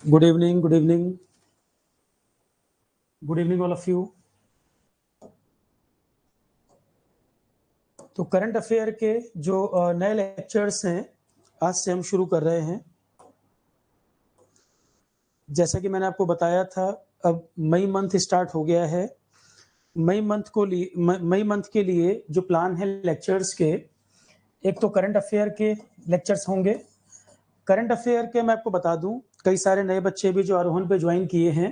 Good evening, good evening, good evening all of you. तो current affair के जो नए लेक्चर्स हैं आज से हम शुरू कर रहे हैं। जैसा कि मैंने आपको बताया था, अब मई मंथ स्टार्ट हो गया है। मई मंथ के लिए जो प्लान है लेक्चर्स के, एक तो करंट अफेयर के लेक्चर्स होंगे। करंट अफेयर के मैं आपको बता दूं, कई सारे नए बच्चे भी जो आरोहण पे ज्वाइन किए हैं,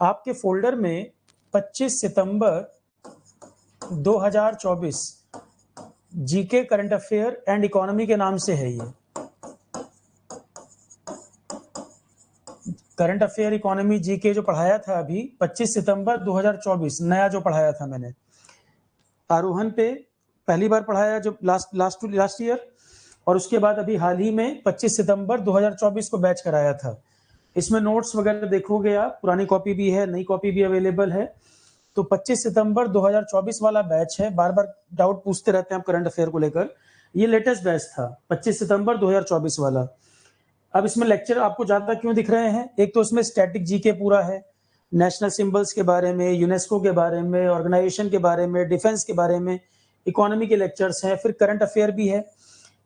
आपके फोल्डर में 25 सितंबर 2024 GK current affair and economy के नाम से है। ये करंट अफेयर इकोनॉमी जीके जो पढ़ाया था अभी 25 सितंबर 2024 नया जो पढ़ाया था मैंने आरोहण पे, पहली बार पढ़ाया जो लास्ट ईयर, और उसके बाद अभी हाल ही में 25 सितंबर 2024 को बैच कराया था। इसमें नोट्स वगैरह देखोगे आप, पुरानी कॉपी भी है, नई कॉपी भी अवेलेबल है। तो 25 सितंबर 2024 वाला बैच है। बार बार डाउट पूछते रहते हैं आप करंट अफेयर को लेकर, ये लेटेस्ट बैच था 25 सितंबर 2024 वाला। अब इसमें लेक्चर आपको ज्यादा क्यों दिख रहे हैं? एक तो इसमें स्टैटिक जीके पूरा है, नेशनल सिंबल्स के बारे में, यूनेस्को के बारे में, ऑर्गेनाइजेशन के बारे में, डिफेंस के बारे में, इकोनॉमी के लेक्चर्स हैं, फिर करंट अफेयर भी है।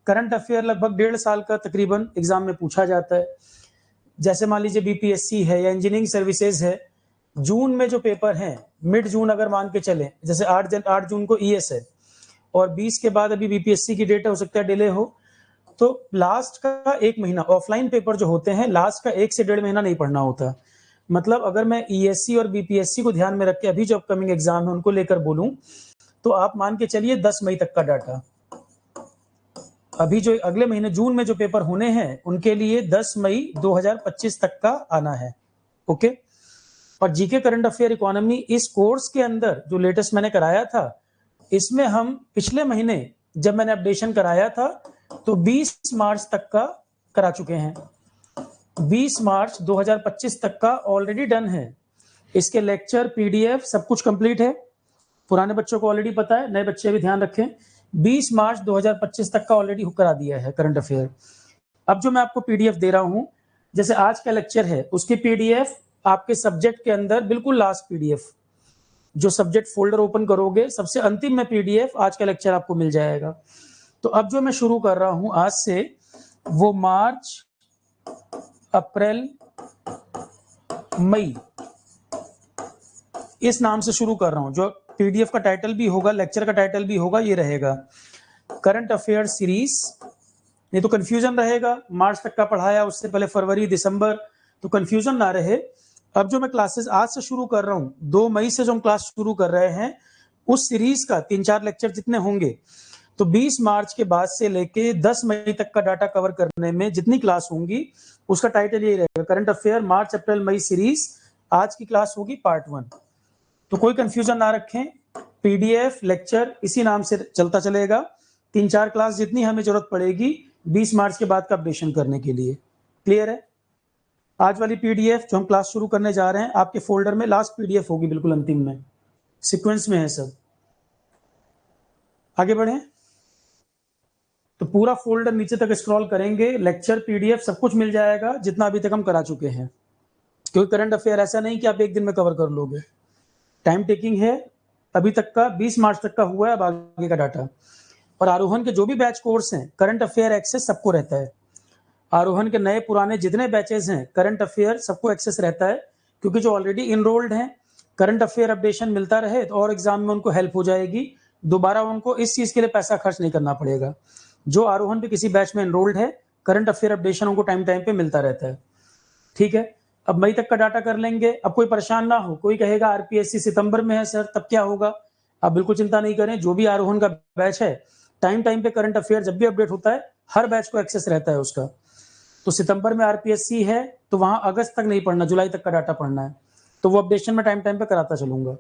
करंट अफेयर लगभग 1.5 साल का तकरीबन एग्जाम में पूछा जाता है। जैसे मान लीजिए बीपीएससी है या इंजीनियरिंग सर्विसेज है, जून में जो पेपर हैं, मिड जून अगर मान के चले, जैसे 8 जून को ईएस है और 20 के बाद अभी बीपीएससी की डेट है, हो सकता है डिले हो, तो लास्ट का 1 महीना ऑफलाइन पेपर जो होते हैं, लास्ट का 1 से 1.5 महीना नहीं पढ़ना होता। मतलब अगर मैं ईएससी और बीपीएससी को ध्यान में रख के अभी जो अपकमिंग एग्जाम है उनको लेकर बोलूं, तो आप मान के चलिए 10 मई तक का डाटा। अभी जो अगले महीने जून में जो पेपर होने हैं उनके लिए 10 मई 2025 तक का आना है। ओके। और जीके करंट अफेयर इकोनॉमी इस कोर्स के अंदर जो लेटेस्ट मैंने कराया था, इसमें हम पिछले महीने जब मैंने अपडेशन कराया था तो 20 मार्च तक का करा चुके हैं। 20 मार्च 2025 तक का ऑलरेडी डन है। इसके लेक्चर, पीडीएफ सब कुछ कंप्लीट है। पुराने बच्चों को ऑलरेडी पता है, नए बच्चे भी ध्यान रखें। 20 मार्च 2025 तक का ऑलरेडी करा दिया है करंट अफेयर। अब जो मैं आपको पीडीएफ दे रहा हूं, जैसे आज का लेक्चर है उसकी पीडीएफ आपके सब्जेक्ट के अंदर बिल्कुल लास्ट पीडीएफ, जो सब्जेक्ट फोल्डर ओपन करोगे सबसे अंतिम में पीडीएफ आज का लेक्चर आपको मिल जाएगा। तो अब जो मैं शुरू कर रहा हूं आज से, वो मार्च, अप्रैल, मई इस नाम से शुरू कर रहा हूं। जो पीडीएफ का टाइटल भी होगा, लेक्चर का टाइटल भी होगा, ये रहेगा करंट अफेयर सीरीज। नहीं तो कंफ्यूजन रहेगा, मार्च तक का पढ़ाया, उससे पहले फरवरी, दिसंबर, तो कंफ्यूजन ना रहे। अब जो मैं क्लासेस आज से शुरू कर रहा हूं, 2 मई से जो हम क्लास शुरू कर रहे हैं, उस सीरीज का 3-4 लेक्चर जितने होंगे, तो 20 मार्च के बाद से लेके 10 मई तक का डाटा कवर करने में जितनी क्लास होंगी, उसका टाइटल यही रहेगा, करंट अफेयर मार्च अप्रैल मई सीरीज। आज की क्लास होगी पार्ट 1। तो कोई कंफ्यूजन ना रखें, पीडीएफ लेक्चर इसी नाम से चलता चलेगा। 3-4 क्लास जितनी हमें जरूरत पड़ेगी 20 मार्च के बाद का अपडेशन करने के लिए। क्लियर है? आज वाली पीडीएफ जो हम क्लास शुरू करने जा रहे हैं, आपके फोल्डर में लास्ट पीडीएफ होगी, बिल्कुल अंतिम में, सीक्वेंस में है सब। आगे बढ़े तो पूरा फोल्डर नीचे तक स्क्रॉल करेंगे, लेक्चर, पीडीएफ सब कुछ मिल जाएगा जितना अभी तक हम करा चुके हैं। क्योंकि करंट अफेयर ऐसा नहीं कि आप एक दिन में कवर कर लोगे, टाइम टेकिंग है। अभी तक का 20 मार्च तक का हुआ है, अब आगे का डाटा। और आरोहण के जो भी बैच कोर्स हैं, करंट अफेयर एक्सेस सबको रहता है। आरोहण के नए पुराने जितने बैचेस हैं, करंट अफेयर सबको एक्सेस रहता है, क्योंकि जो ऑलरेडी इनरोल्ड हैं, करंट अफेयर अपडेशन मिलता रहे तो और एग्जाम में उनको हेल्प हो जाएगी। दोबारा उनको इस चीज के लिए पैसा खर्च नहीं करना पड़ेगा। जो आरोहण पे किसी बैच में इनरोल्ड है, करंट अफेयर अपडेशन उनको टाइम टाइम पे मिलता रहता है। ठीक है। अब मई तक का डाटा कर लेंगे। अब कोई परेशान ना हो, कोई कहेगा आरपीएससी सितंबर में है सर, तब क्या होगा? आप बिल्कुल चिंता नहीं करें, जो भी आरोहण का बैच है, टाइम टाइम पे करंट अफेयर जब भी अपडेट होता है, हर बैच को एक्सेस रहता है उसका। तो सितंबर में आरपीएससी है तो वहां अगस्त तक नहीं पढ़ना, जुलाई तक का डाटा पढ़ना है, तो वो अपडेशन में टाइम टाइम पे कराता चलूंगा।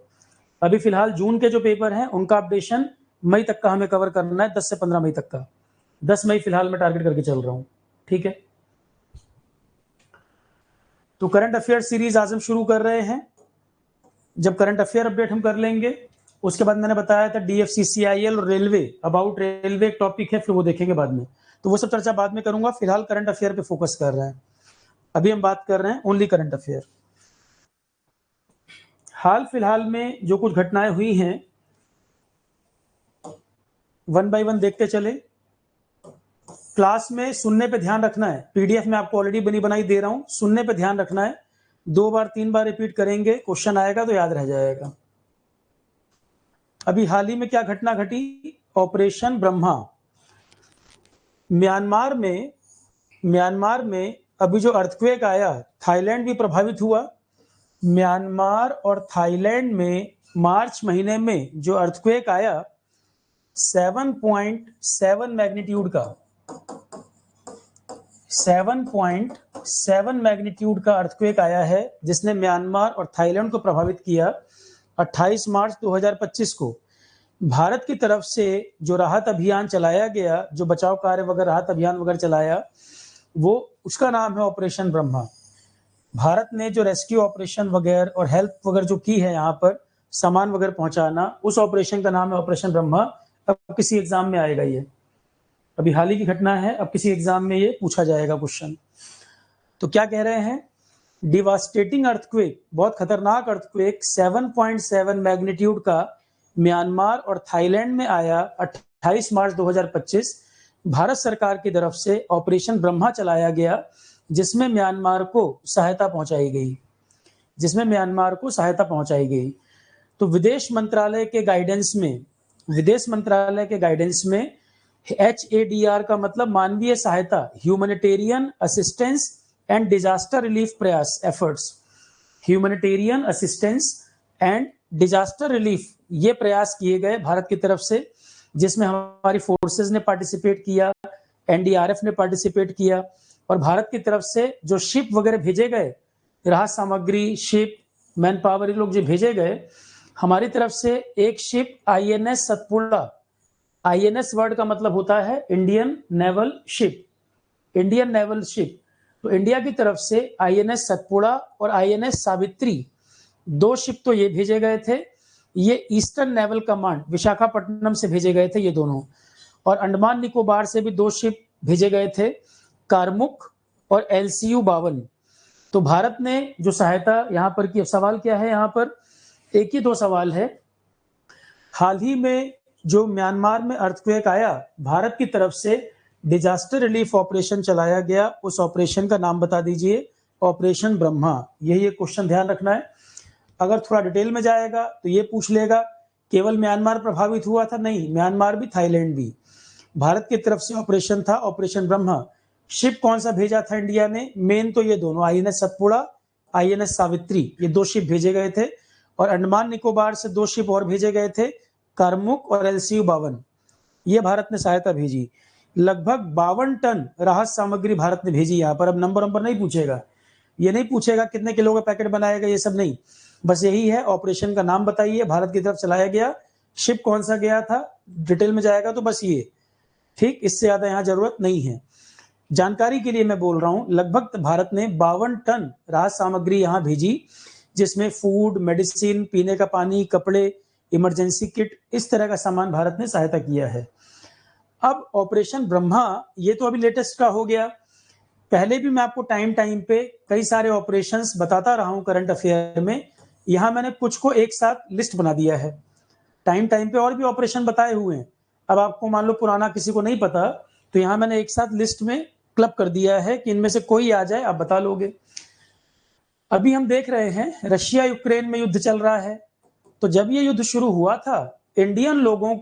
अभी फिलहाल जून के जो पेपर हैं उनका अपडेशन मई तक का हमें कवर करना है, 10 से 15 मई तक का। 10 मई फिलहाल मैं टारगेट करके चल रहा हूं। ठीक है। तो करंट अफेयर सीरीज आज हम शुरू कर रहे हैं। जब करंट अफेयर अपडेट हम कर लेंगे, उसके बाद मैंने बताया था डीएफसीसीआईएल और रेलवे, अबाउट रेलवे एक टॉपिक है, फिर वो देखेंगे बाद में, तो वो सब चर्चा बाद में करूंगा। फिलहाल करंट अफेयर पे फोकस कर रहे हैं। अभी हम बात कर रहे हैं ओनली करंट अफेयर। हाल फिलहाल में जो कुछ घटनाएं हुई हैं, वन बाय वन देखते चले। क्लास में सुनने पे ध्यान रखना है, पीडीएफ में आपको ऑलरेडी बनी बनाई दे रहा हूं, सुनने पे ध्यान रखना है। 2 बार 3 बार रिपीट करेंगे, क्वेश्चन आएगा तो याद रह जाएगा। अभी हाल ही में क्या घटना घटी? ऑपरेशन ब्रह्मा। म्यांमार में अभी जो अर्थक्वेक आया, थाईलैंड भी प्रभावित हुआ। म्यांमार और थाईलैंड में मार्च महीने में जो अर्थक्वेक आया 7.7 मैग्नीट्यूड का 7.7 मैग्नीट्यूड का अर्थक्वेक आया है, जिसने म्यांमार और थाईलैंड को प्रभावित किया। 28 मार्च 2025 को भारत की तरफ से जो राहत अभियान चलाया गया, जो बचाव कार्य वगैरह राहत अभियान वगैरह चलाया, वो उसका नाम है ऑपरेशन ब्रह्मा। भारत ने जो रेस्क्यू ऑपरेशन वगैरह और हेल्प वगैरह जो की है, यहाँ पर सामान वगैरह पहुंचाना, उस ऑपरेशन का नाम है ऑपरेशन ब्रह्मा। अब किसी एग्जाम में आएगा ये, अभी हाल ही की घटना है, अब किसी एग्जाम में ये पूछा जाएगा क्वेश्चन। तो क्या कह रहे हैं? डिवास्टेटिंग अर्थक्वेक, बहुत खतरनाक अर्थक्वेक 7.7 मैग्नीट्यूड का म्यांमार और थाईलैंड में आया 28 मार्च 2025। भारत सरकार की तरफ से ऑपरेशन ब्रह्मा चलाया गया, जिसमें म्यांमार को सहायता पहुंचाई गई। तो विदेश मंत्रालय के गाइडेंस में HADR का मतलब मानवीय सहायता, humanitarian assistance and disaster relief प्रयास efforts, humanitarian assistance and disaster relief, ये प्रयास किए गए भारत की तरफ से, जिसमें हमारी फोर्सेस ने पार्टिसिपेट किया, NDRF ने पार्टिसिपेट किया, और भारत की तरफ से जो शिप वगैरह भेजे गए, राहत सामग्री, शिप, मैन पावर, ये लोग जो भेजे गए, हमारी तरफ से एक ship INS Satpura, INS word का मतलब होता है इंडियन नेवल शिप, तो इंडिया की तरफ से INS सतपुड़ा और INS सावित्री, 2 शिप तो ये भेजे गए थे। ये ईस्टर्न नेवल कमांड विशाखापट्टनम से भेजे गए थे ये दोनों, और अंडमान निकोबार से भी 2 शिप भेजे गए थे, कारमुक और LCU 52। तो भारत ने जो सहायता यहाँ पर की, सवाल क्या है यहाँ पर? एक ही 2 सवाल है। हाल ही में जो म्यांमार में अर्थक्वेक आया, भारत की तरफ से डिजास्टर रिलीफ ऑपरेशन चलाया गया, उस ऑपरेशन का नाम बता दीजिए। ऑपरेशन ब्रह्मा। यही एक क्वेश्चन ध्यान रखना है। अगर थोड़ा डिटेल में जाएगा तो ये पूछ लेगा केवल म्यांमार प्रभावित हुआ था? नहीं, म्यांमार भी, थाईलैंड भी। भारत की तरफ से ऑपरेशन था ऑपरेशन ब्रह्मा। शिप कौन सा भेजा था इंडिया ने? मेन तो ये दोनों, INS सतपुड़ा, INS सावित्री, ये 2 शिप भेजे गए थे, और अंडमान निकोबार से 2 शिप और भेजे गए थे, कारमुक और LCU 52। ये भारत ने सहायता भेजी। लगभग 52 टन राहत सामग्री भारत ने भेजी। यहाँ पर अब नंबर नहीं पूछेगा, ये नहीं पूछेगा कितने किलो का पैकेट बनाएगा, ये सब नहीं, बस यही है ऑपरेशन का नाम बताइए, भारत की तरफ चलाया गया, शिप कौन सा गया था, डिटेल में जाएगा तो बस ये, ठीक, इससे ज्यादा यहाँ जरूरत नहीं है। जानकारी के लिए मैं बोल रहा हूं, लगभग भारत ने 52 टन राहत सामग्री यहाँ भेजी, जिसमें फूड, मेडिसिन, पीने का पानी, कपड़े, इमरजेंसी किट, इस तरह का सामान भारत ने सहायता किया है। अब ऑपरेशन ब्रह्मा, ये तो अभी लेटेस्ट का हो गया। पहले भी मैं आपको टाइम पे कई सारे ऑपरेशंस बताता रहा हूं करंट अफेयर में। यहां मैंने कुछ को एक साथ लिस्ट बना दिया है। टाइम पे और भी ऑपरेशन बताए हुए हैं। अब आपको मान लो पुराना किसी को नहीं पता, तो यहां मैंने एक साथ लिस्ट में क्लब कर दिया है कि इनमें से कोई आ जाए, आप बता लोगे। अभी हम देख रहे हैं रशिया यूक्रेन में युद्ध चल रहा है। तो जब ये युद्ध शुरू हुआ था, इंडियन लोगों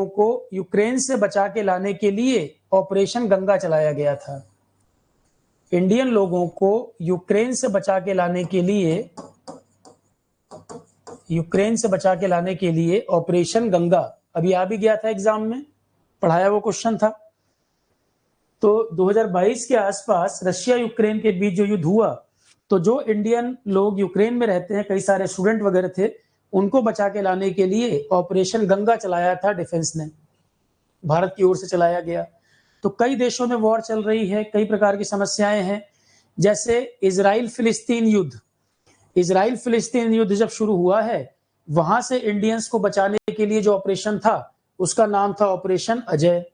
को यूक्रेन से बचा के लाने के लिए ऑपरेशन गंगा चलाया गया था। इंडियन लोगों को यूक्रेन से बचा के लाने के लिए ऑपरेशन गंगा, अभी आ भी गया था एग्जाम में, पढ़ाया वो क्वेश्चन था। तो 2022 के आसपास रशिया यूक्रेन के बीच जो युद्ध हुआ, तो जो इंडियन लोग यूक्रेन में रहते हैं, कई सारे स्टूडेंट वगैरह थे, उनको बचा के लाने के लिए ऑपरेशन गंगा चलाया था डिफेंस ने, भारत की ओर से चलाया गया। तो कई देशों में वॉर चल रही है, कई प्रकार की समस्याएं हैं, जैसे इजराइल फिलिस्तीन युद्ध जब शुरू हुआ है, वहां से इंडियंस को बचाने के लिए जो ऑपरेशन था, उसका नाम था ऑपरेशन अजय।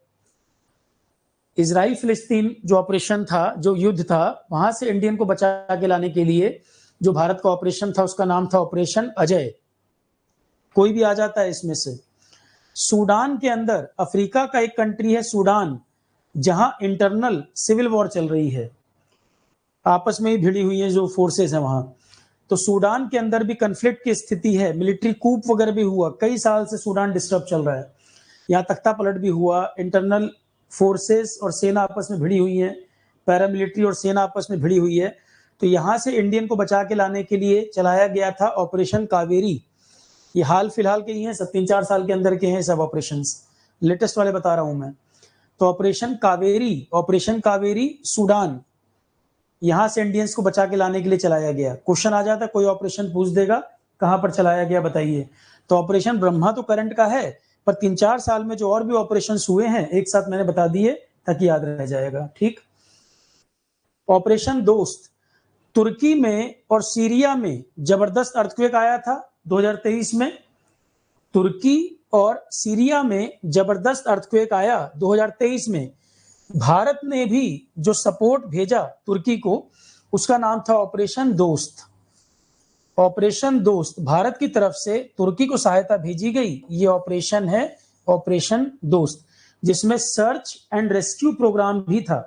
इजराइल फिलिस्तीन जो ऑपरेशन था, जो युद्ध था, वहां से इंडियन को बचा के लाने के लिए जो भारत का ऑपरेशन था उसका नाम था ऑपरेशन अजय। कोई भी आ जाता है इसमें से। सूडान के अंदर, अफ्रीका का एक कंट्री है सूडान, जहां इंटरनल सिविल वॉर चल रही है, आपस में ही भिड़ी हुई है जो फोर्सेस है वहां। तो सूडान के अंदर भी कन्फ्लिक्ट की स्थिति है, मिलिट्री कूप वगैरह भी हुआ, कई साल से सूडान डिस्टर्ब चल रहा है, यहाँ तख्ता पलट भी हुआ, इंटरनल फोर्सेस और सेना आपस में भिड़ी हुई है, पैरामिलिट्री और सेना आपस में भिड़ी हुई है। तो यहाँ से इंडियन को बचा के लाने के लिए चलाया गया था ऑपरेशन कावेरी। ये हाल फिलहाल के ही हैं, 3-4 साल के अंदर के हैं सब ऑपरेशंस, लेटेस्ट वाले बता रहा हूं मैं। तो ऑपरेशन कावेरी सूडान, यहां से इंडियंस को बचा के लाने के लिए चलाया गया। क्वेश्चन आ जाता है, कोई ऑपरेशन पूछ देगा कहां पर चलाया गया बताइए। तो ऑपरेशन ब्रह्मा तो करंट का है, पर 3-4 साल में जो और भी ऑपरेशन हुए हैं एक साथ मैंने बता दिए ताकि याद रह जाएगा। ठीक। ऑपरेशन दोस्त, तुर्की में और सीरिया में जबरदस्त अर्थक्वेक आया था 2023 में। तुर्की और सीरिया में जबरदस्त अर्थक्वेक आया 2023 में। भारत ने भी जो सपोर्ट भेजा तुर्की को, उसका नाम था ऑपरेशन दोस्त। ऑपरेशन दोस्त, भारत की तरफ से तुर्की को सहायता भेजी गई, ये ऑपरेशन है ऑपरेशन दोस्त, जिसमें सर्च एंड रेस्क्यू प्रोग्राम भी था।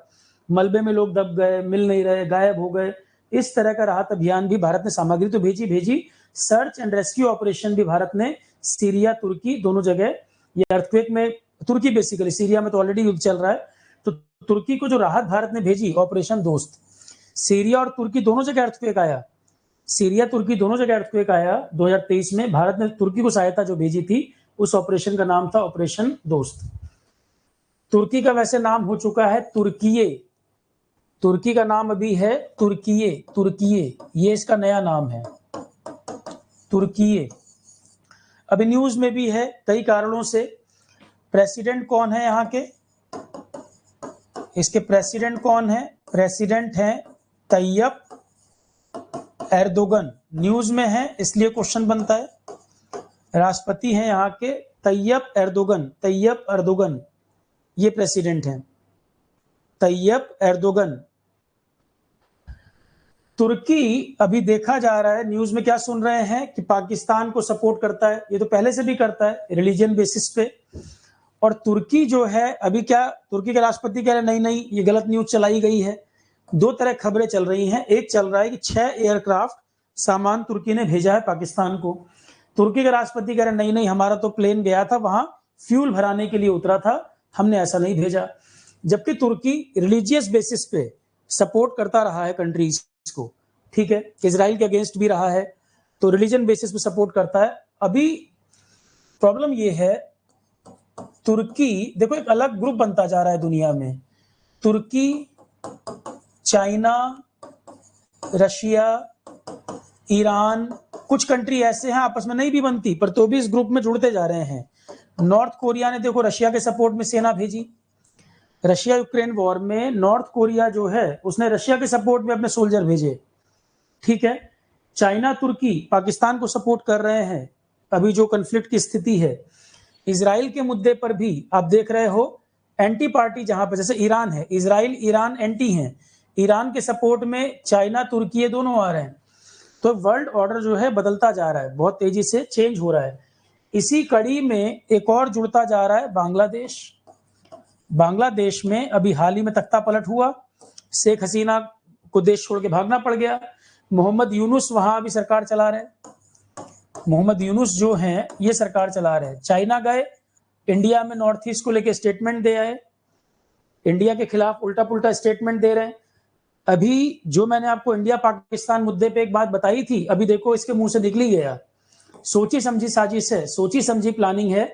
मलबे में लोग दब गए, मिल नहीं रहे, गायब हो गए, इस तरह का राहत अभियान भी भारत ने, सामग्री तो भेजी, सर्च एंड रेस्क्यू ऑपरेशन भी भारत ने सीरिया तुर्की दोनों जगह, ये अर्थक्वेक में तुर्की बेसिकली, सीरिया में तो ऑलरेडी युद्ध चल रहा है, तो तुर्की को जो राहत भारत ने भेजी ऑपरेशन दोस्त। सीरिया और तुर्की दोनों जगह अर्थक्वेक आया, सीरिया तुर्की दोनों जगह अर्थक्वेक आया 2023 में। भारत ने तुर्की को सहायता जो भेजी थी, उस ऑपरेशन का नाम था ऑपरेशन दोस्त। तुर्की का वैसे नाम हो चुका है तुर्कीये, तुर्की का नाम अभी है तुर्कीये, ये इसका नया नाम है तुर्कीये। अभी न्यूज में भी है कई कारणों से। प्रेसिडेंट कौन है यहाँ के, इसके प्रेसिडेंट कौन है? प्रेसिडेंट है तैयब एर्दोगन, न्यूज में है इसलिए क्वेश्चन बनता है। राष्ट्रपति हैं यहाँ के तैयब एर्दोगन, ये प्रेसिडेंट हैं तैयब एर्दोगन। तुर्की अभी देखा जा रहा है, न्यूज में क्या सुन रहे हैं कि पाकिस्तान को सपोर्ट करता है, ये तो पहले से भी करता है रिलीजन बेसिस पे। और तुर्की जो है अभी क्या, तुर्की के राष्ट्रपति कह रहे नहीं ये गलत न्यूज चलाई गई है। दो तरह खबरें चल रही हैं, एक चल रहा है कि 6 एयरक्राफ्ट सामान तुर्की ने भेजा है पाकिस्तान को। तुर्की के राष्ट्रपति कह रहे नहीं हमारा तो प्लेन गया था वहां फ्यूल भराने के लिए उतरा था, हमने ऐसा नहीं भेजा। जबकि तुर्की रिलीजियस बेसिस पे सपोर्ट करता रहा है कंट्रीज को, ठीक है, इजराइल के अगेंस्ट भी रहा है, तो रिलीजन बेसिस पे सपोर्ट करता है। अभी प्रॉब्लम ये है, तुर्की देखो एक अलग ग्रुप बनता जा रहा है दुनिया में। तुर्की, चाइना, रशिया, ईरान, कुछ कंट्री ऐसे हैं आपस में नहीं भी बनती पर तो भी इस ग्रुप में जुड़ते जा रहे हैं। नॉर्थ कोरिया ने देखो रशिया के सपोर्ट में सेना भेजी, रशिया यूक्रेन वॉर में नॉर्थ कोरिया जो है उसने रशिया के सपोर्ट में अपने सोल्जर भेजे, ठीक है। चाइना, तुर्की पाकिस्तान को सपोर्ट कर रहे हैं अभी जो कन्फ्लिक्ट की स्थिति है। इजराइल के मुद्दे पर भी आप देख रहे हो एंटी पार्टी, जहां पर जैसे ईरान है, इजराइल ईरान एंटी हैं, ईरान के सपोर्ट में चाइना तुर्की दोनों आ रहे हैं। तो वर्ल्ड ऑर्डर जो है बदलता जा रहा है, बहुत तेजी से चेंज हो रहा है। इसी कड़ी में एक और जुड़ता जा रहा है बांग्लादेश। बांग्लादेश में अभी हाल ही में तख्ता पलट हुआ, शेख हसीना को देश छोड़ के भागना पड़ गया। मोहम्मद यूनुस वहां अभी सरकार चला रहे, मोहम्मद यूनुस जो हैं ये सरकार चला रहे हैं। चाइना गए, इंडिया में नॉर्थ ईस्ट को लेकर स्टेटमेंट दे आए, इंडिया के खिलाफ उल्टा पुल्टा स्टेटमेंट दे रहे हैं। अभी जो मैंने आपको इंडिया पाकिस्तान मुद्दे पे एक बात बताई थी, अभी देखो इसके मुंह से निकली गया। सोची समझी साजिश है, सोची समझी प्लानिंग है।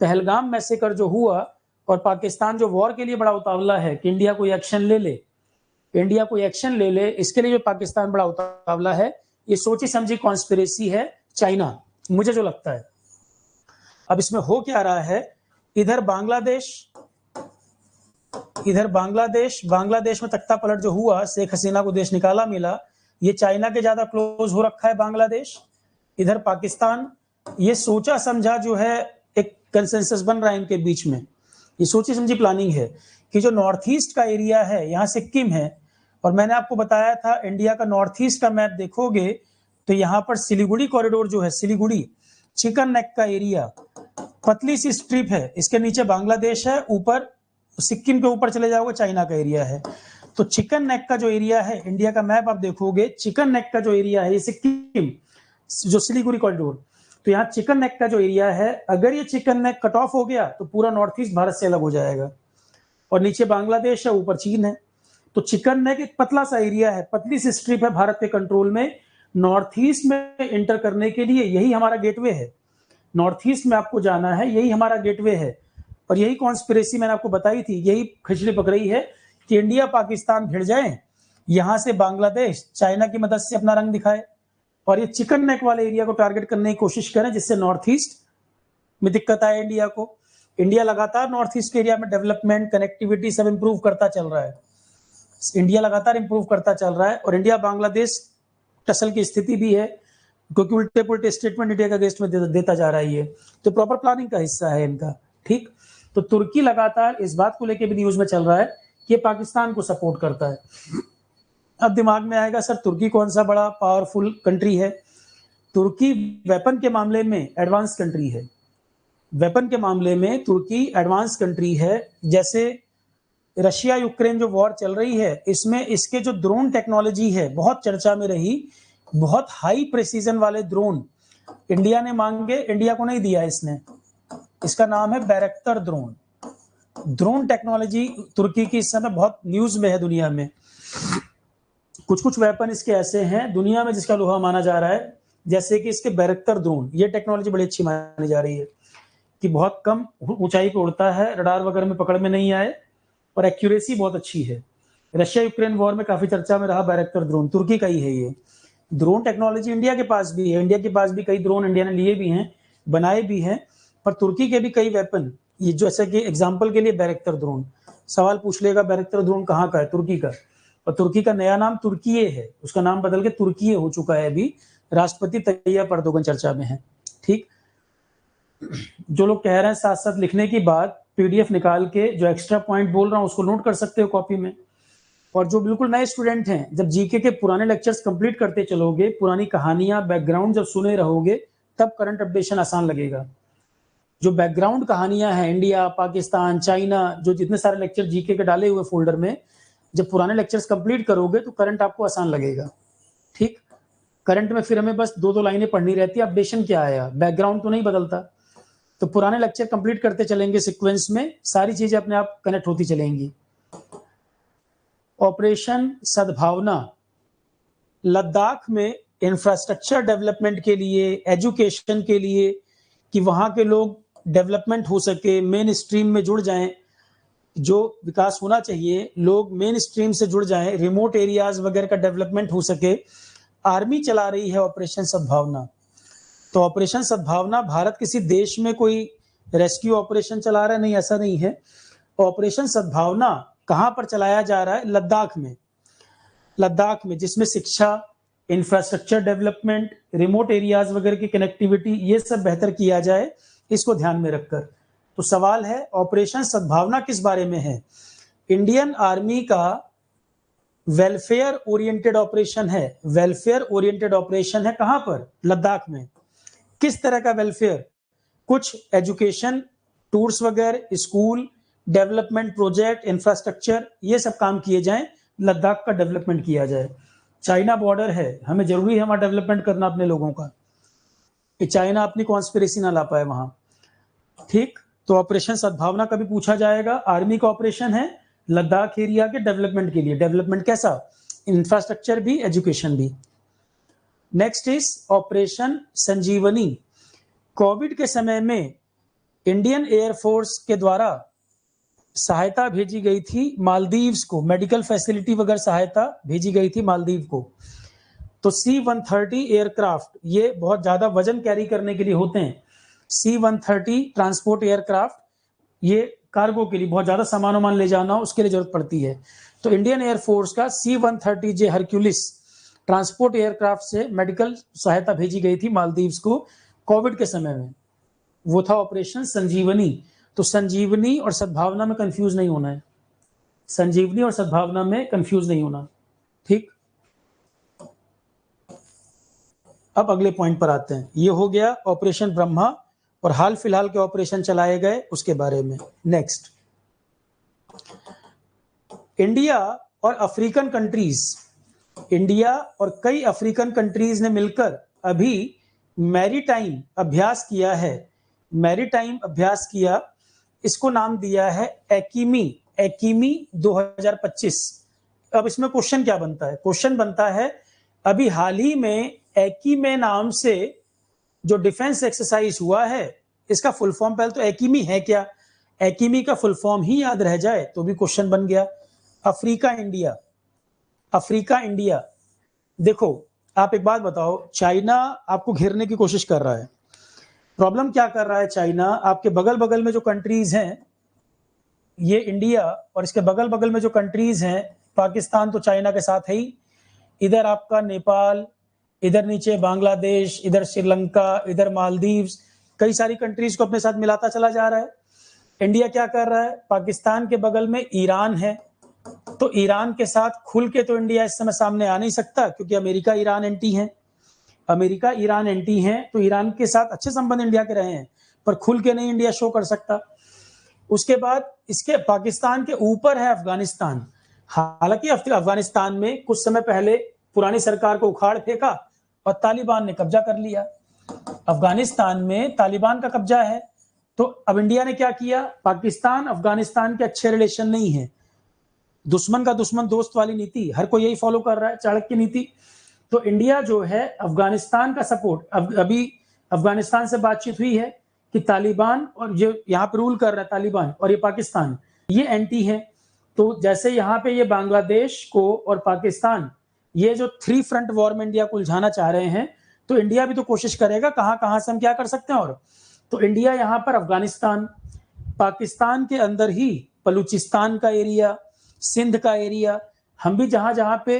पहलगाम मैसेकर जो हुआ और पाकिस्तान जो वॉर के लिए बड़ा उतावला है कि इंडिया कोई एक्शन ले ले, इंडिया कोई एक्शन ले ले, इसके लिए जो पाकिस्तान बड़ा उतावला है, ये सोची समझी कॉन्स्पिरेसी है चाइना, मुझे जो लगता है। अब इसमें हो क्या रहा है, इधर बांग्लादेश में तख्ता पलट जो हुआ, शेख हसीना को देश निकाला मिला, ये चाइना के ज्यादा क्लोज हो रखा है बांग्लादेश। इधर पाकिस्तान, ये सोचा समझा जो है एक कंसेंसस बन रहा है इनके बीच में, ये सोची समझी प्लानिंग है कि जो नॉर्थ ईस्ट का एरिया है, यहाँ सिक्किम है, और मैंने आपको बताया था इंडिया का नॉर्थ ईस्ट का मैप देखोगे तो यहाँ पर सिलीगुड़ी कॉरिडोर जो है, सिलीगुड़ी चिकन नेक का एरिया, पतली सी स्ट्रिप है, इसके नीचे बांग्लादेश है, ऊपर सिक्किम के ऊपर चले जाओगे चाइना का एरिया है। तो चिकन नेक का जो एरिया है, इंडिया का मैप आप देखोगे, चिकन नेक का जो एरिया है, ये सिक्किम जो सिलीगुड़ी कॉरिडोर, तो यहाँ चिकन नेक का जो एरिया है, अगर ये चिकन नेक कट ऑफ हो गया तो पूरा नॉर्थ ईस्ट भारत से अलग हो जाएगा, और नीचे बांग्लादेश है, ऊपर चीन है। तो चिकन नेक एक पतला सा एरिया है, पतली सी स्ट्रिप है भारत के कंट्रोल में। नॉर्थ ईस्ट में एंटर करने के लिए यही हमारा गेटवे है, नॉर्थ ईस्ट में आपको जाना है, यही हमारा गेटवे है। और यही कॉन्स्पिरेसी मैंने आपको बताई थी, यही खिचड़ी पकड़ी है कि इंडिया पाकिस्तान भिड़ जाए, यहां से बांग्लादेश चाइना की मदद से अपना रंग दिखाए, और ये चिकन नेक वाले एरिया को टारगेट करने की कोशिश करें, जिससे नॉर्थ ईस्ट में दिक्कत आए इंडिया को। इंडिया लगातार नॉर्थ ईस्ट के एरिया में डेवलपमेंट, कनेक्टिविटी सब इंप्रूव करता चल रहा है, इंडिया लगातार इंप्रूव करता चल रहा है। और इंडिया बांग्लादेश टसल की स्थिति भी है, क्योंकि उल्टे पुल्टे स्टेटमेंट इंडिया का अगेंस्ट में देता जा रहा है ये, तो प्रॉपर प्लानिंग का हिस्सा है इनका। ठीक, तो तुर्की लगातार इस बात को लेकर भी न्यूज में चल रहा है कि ये पाकिस्तान को सपोर्ट करता है। अब दिमाग में आएगा सर तुर्की कौन सा बड़ा पावरफुल कंट्री है? तुर्की वेपन के मामले में एडवांस कंट्री है, वेपन के मामले में तुर्की एडवांस कंट्री है। जैसे रशिया यूक्रेन जो वॉर चल रही है, इसमें इसके जो ड्रोन टेक्नोलॉजी है बहुत चर्चा में रही, बहुत हाई प्रेसिजन वाले ड्रोन इंडिया ने मांगे, इंडिया को नहीं दिया इसने, इसका नाम है बैरक्टर ड्रोन। ड्रोन टेक्नोलॉजी तुर्की की इस समय बहुत न्यूज में है दुनिया में। कुछ कुछ वेपन इसके ऐसे हैं दुनिया में जिसका लोहा माना जा रहा है, जैसे कि इसके बैरक्टर ड्रोन, ये टेक्नोलॉजी बड़ी अच्छी मानी जा रही है कि बहुत कम ऊंचाई पे उड़ता है, रडार वगैरह में पकड़ में नहीं आए, और एक्यूरेसी बहुत अच्छी है। रशिया यूक्रेन वॉर में काफी चर्चा में रहा बैरक्टर ड्रोन, तुर्की का ही है ये। ड्रोन टेक्नोलॉजी इंडिया के पास भी है, इंडिया के पास भी कई ड्रोन इंडिया ने लिए भी हैं, बनाए भी हैं, पर तुर्की के भी कई वेपन, ये जैसे कि एग्जांपल के लिए बैरक्टर ड्रोन, सवाल पूछ लेगा बैरक्टर ड्रोन कहाँ का है, तुर्की का, और तुर्की का नया नाम तुर्कीये है, उसका नाम बदल के तुर्कीये हो चुका है अभी, राष्ट्रपति तैयब अर्दोगन चर्चा में है। ठीक, जो लोग कह रहे हैं साथ साथ लिखने की बात, पीडीएफ निकाल के जो एक्स्ट्रा पॉइंट बोल रहा हूं उसको नोट कर सकते हो कॉपी में। और जो बिल्कुल नए स्टूडेंट हैं, जब जीके के पुराने लेक्चर्स कंप्लीट करते चलोगे, पुरानी कहानियां बैकग्राउंड जब सुने रहोगे, तब करंट अपडेशन आसान लगेगा। जो बैकग्राउंड कहानियां हैं इंडिया पाकिस्तान चाइना, जो जितने सारे लेक्चर जीके के डाले हुए फोल्डर में, जब पुराने लेक्चर्स कंप्लीट करोगे तो करंट आपको आसान लगेगा। ठीक, करंट में फिर हमें बस दो दो लाइनें पढ़नी रहती है, अपडेशन क्या आया, बैकग्राउंड तो नहीं बदलता। तो पुराने लेक्चर कंप्लीट करते चलेंगे सीक्वेंस में, सारी चीजें अपने आप कनेक्ट होती चलेंगी। ऑपरेशन सद्भावना लद्दाख में इंफ्रास्ट्रक्चर डेवलपमेंट के लिए, एजुकेशन के लिए, कि वहां के लोग डेवलपमेंट हो सके, मेन स्ट्रीम में जुड़ जाएं, जो विकास होना चाहिए लोग मेन स्ट्रीम से जुड़ जाएं, रिमोट एरियाज वगैरह का डेवलपमेंट हो सके, आर्मी चला रही है ऑपरेशन सद्भावना। तो ऑपरेशन सद्भावना भारत किसी देश में कोई रेस्क्यू ऑपरेशन चला रहा है, नहीं, ऐसा नहीं है। ऑपरेशन सद्भावना कहां पर चलाया जा रहा है? लद्दाख में, लद्दाख में, जिसमें शिक्षा, इंफ्रास्ट्रक्चर डेवलपमेंट, रिमोट एरियाज वगैरह की कनेक्टिविटी, ये सब बेहतर किया जाए, इसको ध्यान में रखकर। तो सवाल है ऑपरेशन सद्भावना किस बारे में है? इंडियन आर्मी का वेलफेयर ओरिएंटेड ऑपरेशन है, वेलफेयर ओरिएंटेड ऑपरेशन है। कहां पर? लद्दाख में। किस तरह का वेलफेयर? कुछ एजुकेशन टूर्स वगैरह, स्कूल डेवलपमेंट प्रोजेक्ट, इंफ्रास्ट्रक्चर, ये सब काम किए जाएं, लद्दाख का डेवलपमेंट किया जाए। चाइना बॉर्डर है, हमें जरूरी है वहां डेवलपमेंट करना अपने लोगों का, कि चाइना अपनी कॉन्स्पिरेसी ना ला पाए वहां। ठीक, तो ऑपरेशन सद्भावना का भी पूछा जाएगा। आर्मी का ऑपरेशन है लद्दाख एरिया के डेवलपमेंट के लिए। डेवलपमेंट कैसा? इंफ्रास्ट्रक्चर भी, एजुकेशन भी। Next is operation Sanjeevani. Covid के समय में इंडियन एयरफोर्स के द्वारा सहायता भेजी गई थी मालदीव्स को, मेडिकल फैसिलिटी वगैरह सहायता भेजी गई थी मालदीव को। तो C-130 एयरक्राफ्ट, ये बहुत ज्यादा वजन कैरी करने के लिए होते हैं। C-130 ट्रांसपोर्ट एयरक्राफ्ट, ये कार्गो के लिए बहुत ज्यादा सामान वामान ले जाना, उसके लिए जरूरत पड़ती है। तो इंडियन एयरफोर्स का C-130J हरक्यूलिस ट्रांसपोर्ट एयरक्राफ्ट से मेडिकल सहायता भेजी गई थी मालदीव्स को कोविड के समय में। वो था ऑपरेशन संजीवनी। तो संजीवनी और सद्भावना में कंफ्यूज नहीं होना है। संजीवनी और सद्भावना में कंफ्यूज नहीं होना। ठीक, अब अगले पॉइंट पर आते हैं। ये हो गया ऑपरेशन ब्रह्मा और हाल फिलहाल के ऑपरेशन चलाए गए उसके बारे में। नेक्स्ट, इंडिया और अफ्रीकन कंट्रीज, इंडिया और कई अफ्रीकन कंट्रीज ने मिलकर अभी मैरीटाइम अभ्यास किया है। मैरीटाइम अभ्यास किया, इसको नाम दिया है एकीमी, एकीमी 2025। अब इसमें क्वेश्चन क्या बनता है? क्वेश्चन बनता है अभी हाल ही में एकीमे नाम से जो डिफेंस एक्सरसाइज हुआ है, इसका फुल फॉर्म, पहले तो एकीमी है क्या, एकीमी का फुल फॉर्म ही याद रह जाए तो भी क्वेश्चन बन गया। Africa India, Africa India. देखो आप एक बात बताओ, चाइना आपको घेरने की कोशिश कर रहा है। प्रॉब्लम क्या कर रहा है चाइना? आपके बगल बगल में जो कंट्रीज हैं, ये इंडिया और इसके बगल बगल में जो कंट्रीज हैं, पाकिस्तान तो चाइना के साथ है ही, इधर आपका नेपाल, इधर नीचे बांग्लादेश, इधर श्रीलंका, इधर मालदीव्स, कई सारी कंट्रीज को अपने साथ मिलाता चला जा रहा है। इंडिया क्या कर रहा है? पाकिस्तान के बगल में ईरान है, तो ईरान के साथ खुल के तो इंडिया इस समय सामने आ नहीं सकता, क्योंकि अमेरिका ईरान एंटी है, अमेरिका ईरान एंटी है, तो ईरान के साथ अच्छे संबंध इंडिया के रहे हैं, पर खुल के नहीं इंडिया शो कर सकता। उसके बाद इसके पाकिस्तान के ऊपर है अफगानिस्तान। हालांकि अफगानिस्तान में कुछ समय पहले पुरानी सरकार को उखाड़ फेंका और तालिबान ने कब्जा कर लिया। अफगानिस्तान में तालिबान का कब्जा है, तो अब इंडिया ने क्या किया? पाकिस्तान अफगानिस्तान के अच्छे रिलेशन नहीं है, दुश्मन का दुश्मन दोस्त वाली नीति हर कोई यही फॉलो कर रहा है, चाणक्य नीति। तो इंडिया जो है अफगानिस्तान का सपोर्ट, अभी अफगानिस्तान से बातचीत हुई है कि तालिबान और जो यहाँ पे रूल कर रहा है तालिबान और ये पाकिस्तान, ये एंटी है। तो जैसे यहाँ पे ये बांग्लादेश को और पाकिस्तान, ये जो 3 फ्रंट वॉर में इंडिया को उलझाना चाह रहे हैं, तो इंडिया भी तो कोशिश करेगा कहां कहां से हम क्या कर सकते हैं। और तो इंडिया यहाँ पर अफगानिस्तान, पाकिस्तान के अंदर ही बलूचिस्तान का एरिया, सिंध का एरिया, हम भी जहां जहां पे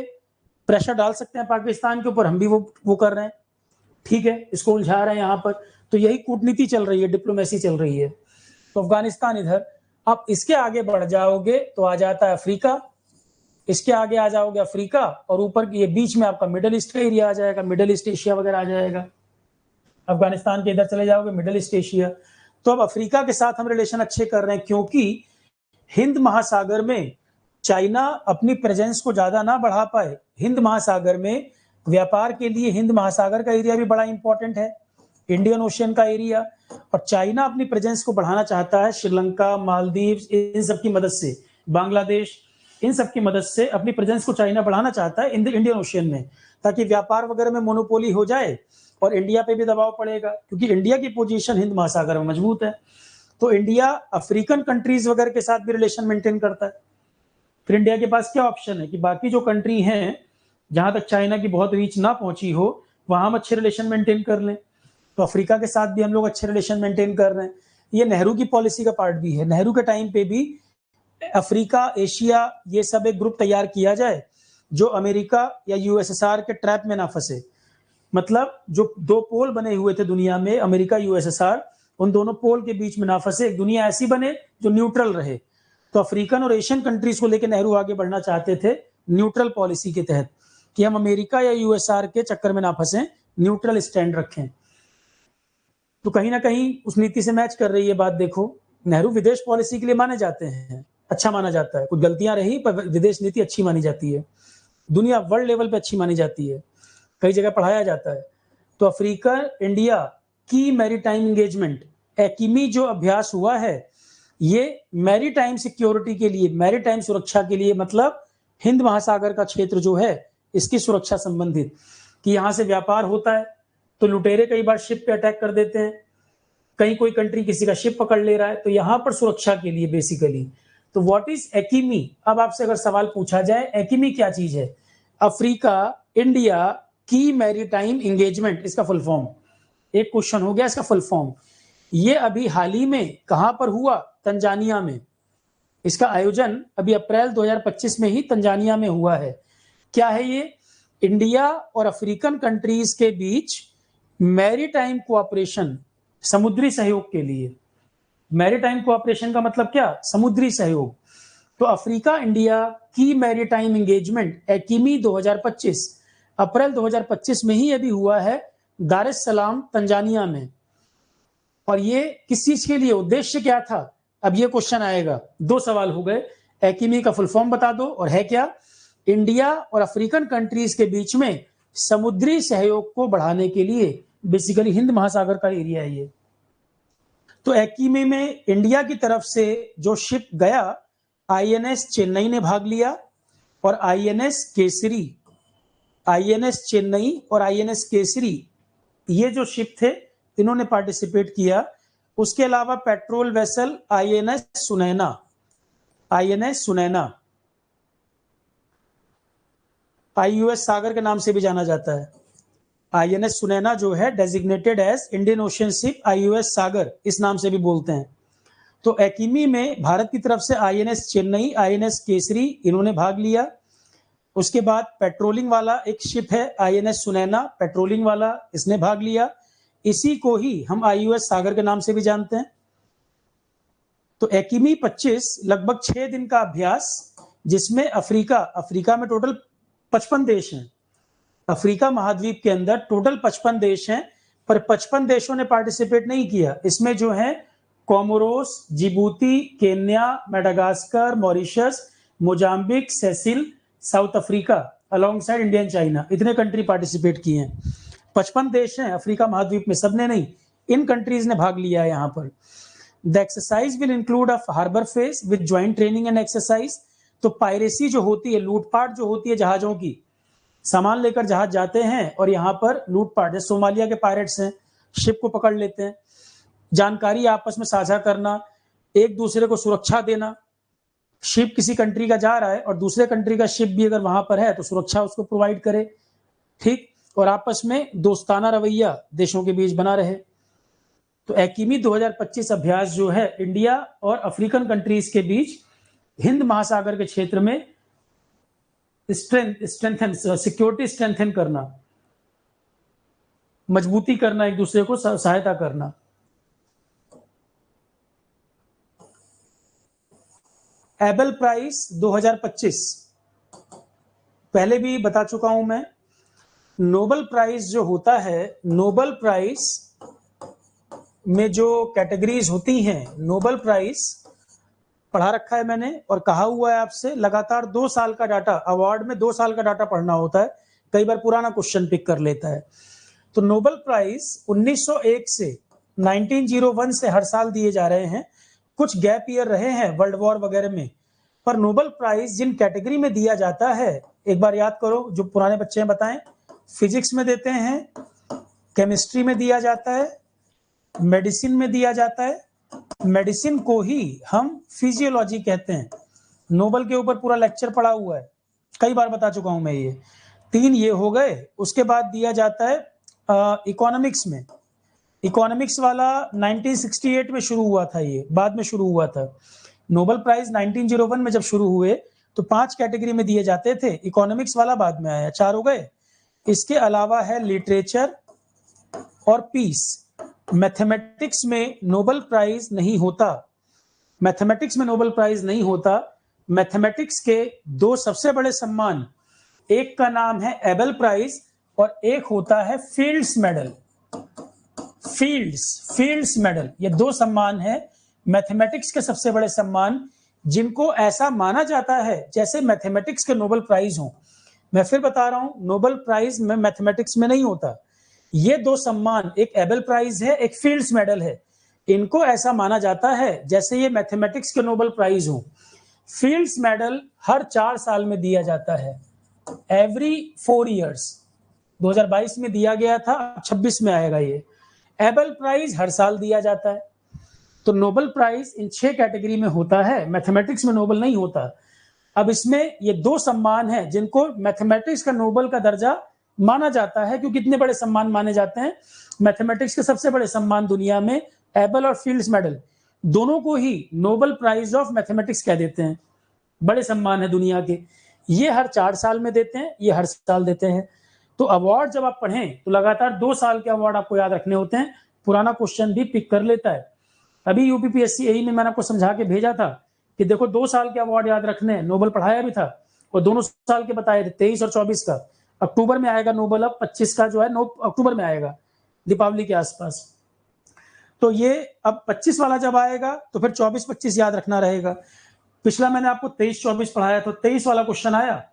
प्रेशर डाल सकते हैं पाकिस्तान के ऊपर, हम भी वो कर रहे हैं। ठीक है, इसको उलझा रहे हैं यहाँ पर। तो यही कूटनीति चल रही है, डिप्लोमेसी चल रही है। तो अफगानिस्तान इधर। अब इसके आगे बढ़ जाओगे तो आ जाता है अफ्रीका, इसके आगे आ जाओगे अफ्रीका, और ऊपर ये बीच में आपका मिडल ईस्ट का एरिया आ जाएगा, मिडल ईस्ट एशिया वगैरह आ जाएगा। अफगानिस्तान के इधर चले जाओगे मिडल ईस्ट एशिया। तो अब अफ्रीका के साथ हम रिलेशन अच्छे कर रहे हैं, क्योंकि हिंद महासागर में चाइना अपनी प्रेजेंस को ज्यादा ना बढ़ा पाए। हिंद महासागर में व्यापार के लिए हिंद महासागर का एरिया भी बड़ा इंपॉर्टेंट है, इंडियन ओशियन का एरिया, और चाइना अपनी प्रेजेंस को बढ़ाना चाहता है श्रीलंका, मालदीव्स, इन सब की मदद से, बांग्लादेश, इन सब की मदद से अपनी प्रेजेंस को चाइना बढ़ाना चाहता है इंडियन ओशियन में, ताकि व्यापार वगैरह में मोनोपोली हो जाए और इंडिया पे भी दबाव पड़ेगा, क्योंकि इंडिया की पोजीशन हिंद महासागर में मजबूत है। तो इंडिया अफ्रीकन कंट्रीज वगैरह के साथ भी रिलेशन मेंटेन करता है। फिर इंडिया के पास क्या ऑप्शन है कि बाकी जो कंट्री हैं, जहां तक चाइना की बहुत रीच ना पहुंची हो, वहां हम अच्छे रिलेशन मेंटेन कर लें। तो अफ्रीका के साथ भी हम लोग अच्छे रिलेशन मेंटेन कर रहे हैं। ये नेहरू की पॉलिसी का पार्ट भी है। नेहरू के टाइम पे भी अफ्रीका, एशिया, ये सब एक ग्रुप तैयार किया जाए जो अमेरिका या यूएसएसआर के ट्रैप में ना फंसे। मतलब जो 2 पोल बने हुए थे दुनिया में, अमेरिका, यूएसएसआर, उन दोनों पोल के बीच में ना फंसे, एक दुनिया ऐसी बने जो न्यूट्रल रहे। तो अफ्रीकन और एशियन कंट्रीज को लेकर नेहरू आगे बढ़ना चाहते थे न्यूट्रल पॉलिसी के तहत, कि हम अमेरिका या यूएसआर के चक्कर में ना फंसे, न्यूट्रल स्टैंड रखें। तो कहीं ना कहीं उस नीति से मैच कर रही है बात। देखो, नेहरू विदेश पॉलिसी के लिए माने जाते हैं, अच्छा माना जाता है, कुछ गलतियां रही पर विदेश नीति अच्छी मानी जाती है, दुनिया वर्ल्ड लेवल पे अच्छी मानी जाती है, कई जगह पढ़ाया जाता है। तो अफ्रीका इंडिया की मैरीटाइम एंगेजमेंट, एकीमी जो अभ्यास हुआ है, ये मैरीटाइम सिक्योरिटी के लिए, मैरीटाइम सुरक्षा के लिए, मतलब हिंद महासागर का क्षेत्र जो है इसकी सुरक्षा संबंधित, कि यहाँ से व्यापार होता है तो लुटेरे कई बार शिप पे अटैक कर देते हैं, कहीं कोई कंट्री किसी का शिप पकड़ ले रहा है, तो यहाँ पर सुरक्षा के लिए बेसिकली। तो व्हाट इज एकीमी? अब आपसे अगर सवाल पूछा जाए एकीमी क्या चीज है, अफ्रीका इंडिया की मैरीटाइम एंगेजमेंट, इसका फुल फॉर्म, एक क्वेश्चन हो गया इसका फुल फॉर्म। ये अभी हाल ही में कहां पर हुआ? तंजानिया में। इसका आयोजन अभी अप्रैल 2025 में ही तंजानिया में हुआ है। क्या है ये? इंडिया और अफ्रीकन कंट्रीज के बीच मैरीटाइम कोऑपरेशन, समुद्री सहयोग के लिए। मैरीटाइम कोऑपरेशन का मतलब क्या? समुद्री सहयोग। तो अफ्रीका इंडिया की मैरीटाइम एंगेजमेंट एकीमी 2025 अप्रैल 2025 में ही अभी हुआ है दार एस सलाम तंजानिया में। और ये किस चीज के लिए, उद्देश्य क्या था, अब ये क्वेश्चन आएगा। दो सवाल हो गए, एकीमी का फुल फॉर्म बता दो और है क्या। इंडिया और अफ्रीकन कंट्रीज के बीच में समुद्री सहयोग को बढ़ाने के लिए, बेसिकली हिंद महासागर का एरिया है ये। तो एकीमी में इंडिया की तरफ से जो शिप गया, आईएनएस चेन्नई ने भाग लिया और आईएनएस केसरी, आईएनएस चेन्नई और आईएनएस केसरी, ये जो शिप थे इन्होंने पार्टिसिपेट किया। उसके अलावा patrol vessel INS Sunaina, INS Sunaina IOS Sagar के नाम से भी जाना जाता है। आईएनएस सुनैना जो है designated as Indian ocean ship IOS Sagar, इस नाम से भी बोलते हैं। तो एकीमी में भारत की तरफ से आईएनएस चेन्नई, आईएनएस केसरी, इन्होंने भाग लिया। उसके बाद पेट्रोलिंग वाला एक शिप है आईएनएस सुनैना, पेट्रोलिंग वाला, इसने भाग लिया। इसी को ही हम आईयूएस सागर के नाम से भी जानते हैं। तो एकीमी 25 लगभग 6 दिन का अभ्यास, जिसमें अफ्रीका में टोटल 55 देश हैं। अफ्रीका महाद्वीप के अंदर टोटल 55 देश हैं, पर 55 देशों ने पार्टिसिपेट नहीं किया। इसमें जो है Comoros, Djibouti, Kenya, Madagascar, Mauritius, Mozambique, Seychelles, South Africa alongside India and China, इतने कंट्री पार्टिसिपेट किए हैं। 55 देश हैं अफ्रीका महाद्वीप में, सबने नहीं, इन कंट्रीज ने भाग लिया है यहाँ पर। The exercise will include a harbour phase with joint training and exercise. तो पायरेसी जो होती है, लूटपाट जो होती है जहाजों की, सामान लेकर जहाज जाते हैं और यहाँ पर लूटपाट, जैसे सोमालिया के पायरेट्स हैं, शिप को पकड़ लेते हैं। जानकारी आपस में साझा करना, एक दूसरे को सुरक्षा देना। शिप किसी कंट्री का जा रहा है और दूसरे कंट्री का शिप भी अगर वहां पर है तो सुरक्षा उसको प्रोवाइड करे, ठीक, और आपस में दोस्ताना रवैया देशों के बीच बना रहे। तो एकीमी 2025 अभ्यास जो है इंडिया और अफ्रीकन कंट्रीज के बीच हिंद महासागर के क्षेत्र में सिक्योरिटी स्ट्रेंथन करना, मजबूती करना, एक दूसरे को सहायता करना। एबल प्राइज 2025 पहले भी बता चुका हूं मैं। नोबल प्राइज जो होता है, नोबल प्राइज में जो कैटेगरीज होती हैं, नोबल प्राइज पढ़ा रखा है मैंने और कहा हुआ है आपसे, लगातार 2 साल का डाटा, अवार्ड में 2 साल का डाटा पढ़ना होता है, कई बार पुराना क्वेश्चन पिक कर लेता है। तो नोबल प्राइज 1901 से 1901 से हर साल दिए जा रहे हैं। कुछ गैप ईयर रहे हैं वर्ल्ड वॉर वगैरह में, पर नोबल प्राइज जिन कैटेगरी में दिया जाता है, एक बार याद करो, जो पुराने बच्चे हैं बताएं। फिजिक्स में देते हैं, केमिस्ट्री में दिया जाता है, मेडिसिन में दिया जाता है। मेडिसिन को ही हम फिजियोलॉजी कहते हैं। नोबल के ऊपर पूरा लेक्चर पड़ा हुआ है, कई बार बता चुका हूं मैं। ये 3 ये हो गए। उसके बाद दिया जाता है इकोनॉमिक्स में। इकोनॉमिक्स वाला 1968 में शुरू हुआ था, ये बाद में शुरू हुआ था। नोबेल प्राइज 1901 में जब शुरू हुए तो 5 कैटेगरी में दिए जाते थे, इकोनॉमिक्स वाला बाद में आया, 4 हो गए। इसके अलावा है लिटरेचर और पीस। मैथमेटिक्स में नोबेल प्राइज नहीं होता, मैथमेटिक्स में नोबेल प्राइज नहीं होता। मैथमेटिक्स के 2 सबसे बड़े सम्मान, एक का नाम है एबल प्राइज और एक होता है फील्ड्स मेडल। फील्ड्स मेडल, ये 2 सम्मान है मैथमेटिक्स के सबसे बड़े सम्मान, जिनको ऐसा माना जाता है जैसे मैथमेटिक्स के नोबेल प्राइज हो। मैं फिर बता रहा हूं, नोबेल प्राइज में मैथमेटिक्स में नहीं होता। ये 2 सम्मान, एक एबल प्राइज है, एक फील्ड्स मेडल है, इनको ऐसा माना जाता है जैसे ये मैथमेटिक्स के नोबेल प्राइज हो। फील्ड्स मेडल हर 4 साल में दिया जाता है, एवरी 4 ईयर्स। 2022 में दिया गया था, 26 में आएगा ये। एबल प्राइज हर साल दिया जाता है। तो नोबेल प्राइज इन 6 कैटेगरी में होता है, मैथमेटिक्स में नोबेल नहीं होता। अब इसमें ये 2 सम्मान हैं जिनको मैथमेटिक्स का नोबेल का दर्जा माना जाता है, क्योंकि इतने बड़े सम्मान माने जाते हैं। मैथमेटिक्स के सबसे बड़े सम्मान दुनिया में एबल और फील्ड्स मेडल, दोनों को ही नोबेल प्राइज ऑफ मैथमेटिक्स कह देते हैं। बड़े सम्मान है दुनिया के। ये हर 4 साल में देते हैं, ये हर साल देते हैं। तो अवार्ड जब आप पढ़ें तो लगातार 2 साल के अवार्ड आपको याद रखने होते हैं। पुराना क्वेश्चन भी पिक कर लेता है। अभी यूपीपीएससी एई में मैंने आपको समझा के भेजा था कि देखो 2 साल के अवार्ड याद रखने हैं, नोबेल पढ़ाया भी था और दोनों साल के बताए थे, 23 और 24 का। अक्टूबर में आएगा नोबेल, अब 25 का जो है अक्टूबर में आएगा, दीपावली के आसपास। तो ये अब 25 वाला जब आएगा तो फिर 24-25 याद रखना रहेगा। पिछला मैंने आपको 23-24 पढ़ाया, तो 23 वाला क्वेश्चन आया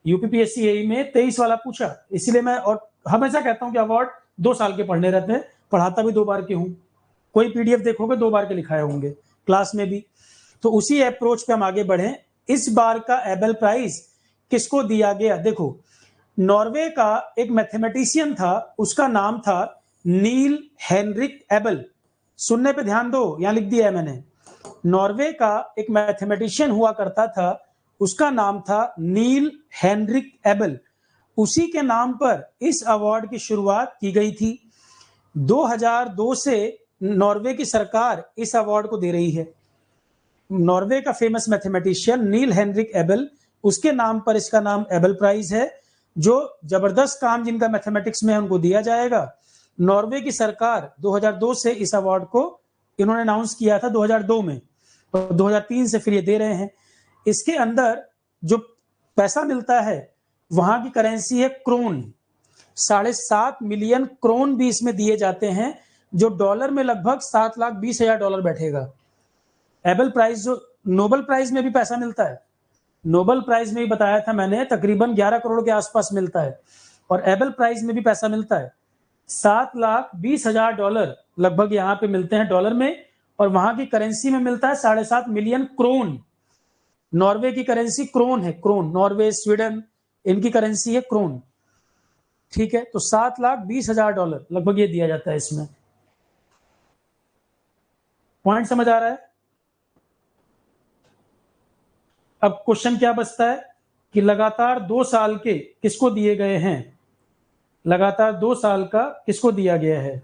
यूपीपीएससी एई में, 23 वाला पूछा। इसलिए मैं और हमेशा कहता हूं कि अवार्ड 2 साल के पढ़ने रहते हैं, पढ़ाता भी 2 बार के हूं। कोई पीडीएफ देखोगे 2 बार के लिखाए होंगे क्लास में भी। तो उसी अप्रोच पे हम आगे बढ़े। इस बार का एबेल प्राइज किसको दिया गया? देखो, नॉर्वे का एक मैथमेटिशियन था, उसका नाम था नील हेनरिक एबेल। सुनने पे ध्यान दो, यहां लिख दिया है मैंने। नॉर्वे का एक मैथमेटिशियन हुआ करता था, उसका नाम था नील हेनरिक एबेल। उसी के नाम पर इस अवार्ड की शुरुआत की गई थी। 2002 से नॉर्वे की सरकार इस अवार्ड को दे रही है। नॉर्वे का फेमस मैथमेटिशियन नील हेनरिक एबेल, उसके नाम पर इसका नाम एबेल प्राइज है। जो जबरदस्त काम जिनका मैथमेटिक्स में है उनको दिया जाएगा। नॉर्वे की सरकार 2002 से इस अवार्ड को इन्होंने अनाउंस किया था 2002 में, और 2003 से फिर ये दे रहे हैं। इसके अंदर जो पैसा मिलता है वहां की करेंसी है क्रोन। 7.5 मिलियन क्रोन भी इसमें दिए जाते हैं, जो डॉलर में लगभग $7,20,000 बैठेगा। एबेल प्राइज, जो नोबेल प्राइज में भी पैसा मिलता है, नोबेल प्राइज में भी बताया था मैंने तकरीबन 11 करोड़ के आसपास मिलता है, और एबेल प्राइज में भी पैसा मिलता है। $7,20,000 लगभग यहाँ पे मिलते हैं डॉलर में, और वहां की करेंसी में मिलता है 7.5 मिलियन क्रोन। नॉर्वे की करेंसी क्रोन है, क्रोन। नॉर्वे, स्वीडन, इनकी करेंसी है क्रोन। ठीक है, तो $7,20,000 लगभग ये दिया जाता है इसमें। पॉइंट समझ आ रहा है? अब क्वेश्चन क्या बचता है कि लगातार 2 साल के किसको दिए गए हैं? लगातार 2 साल का किसको दिया गया है?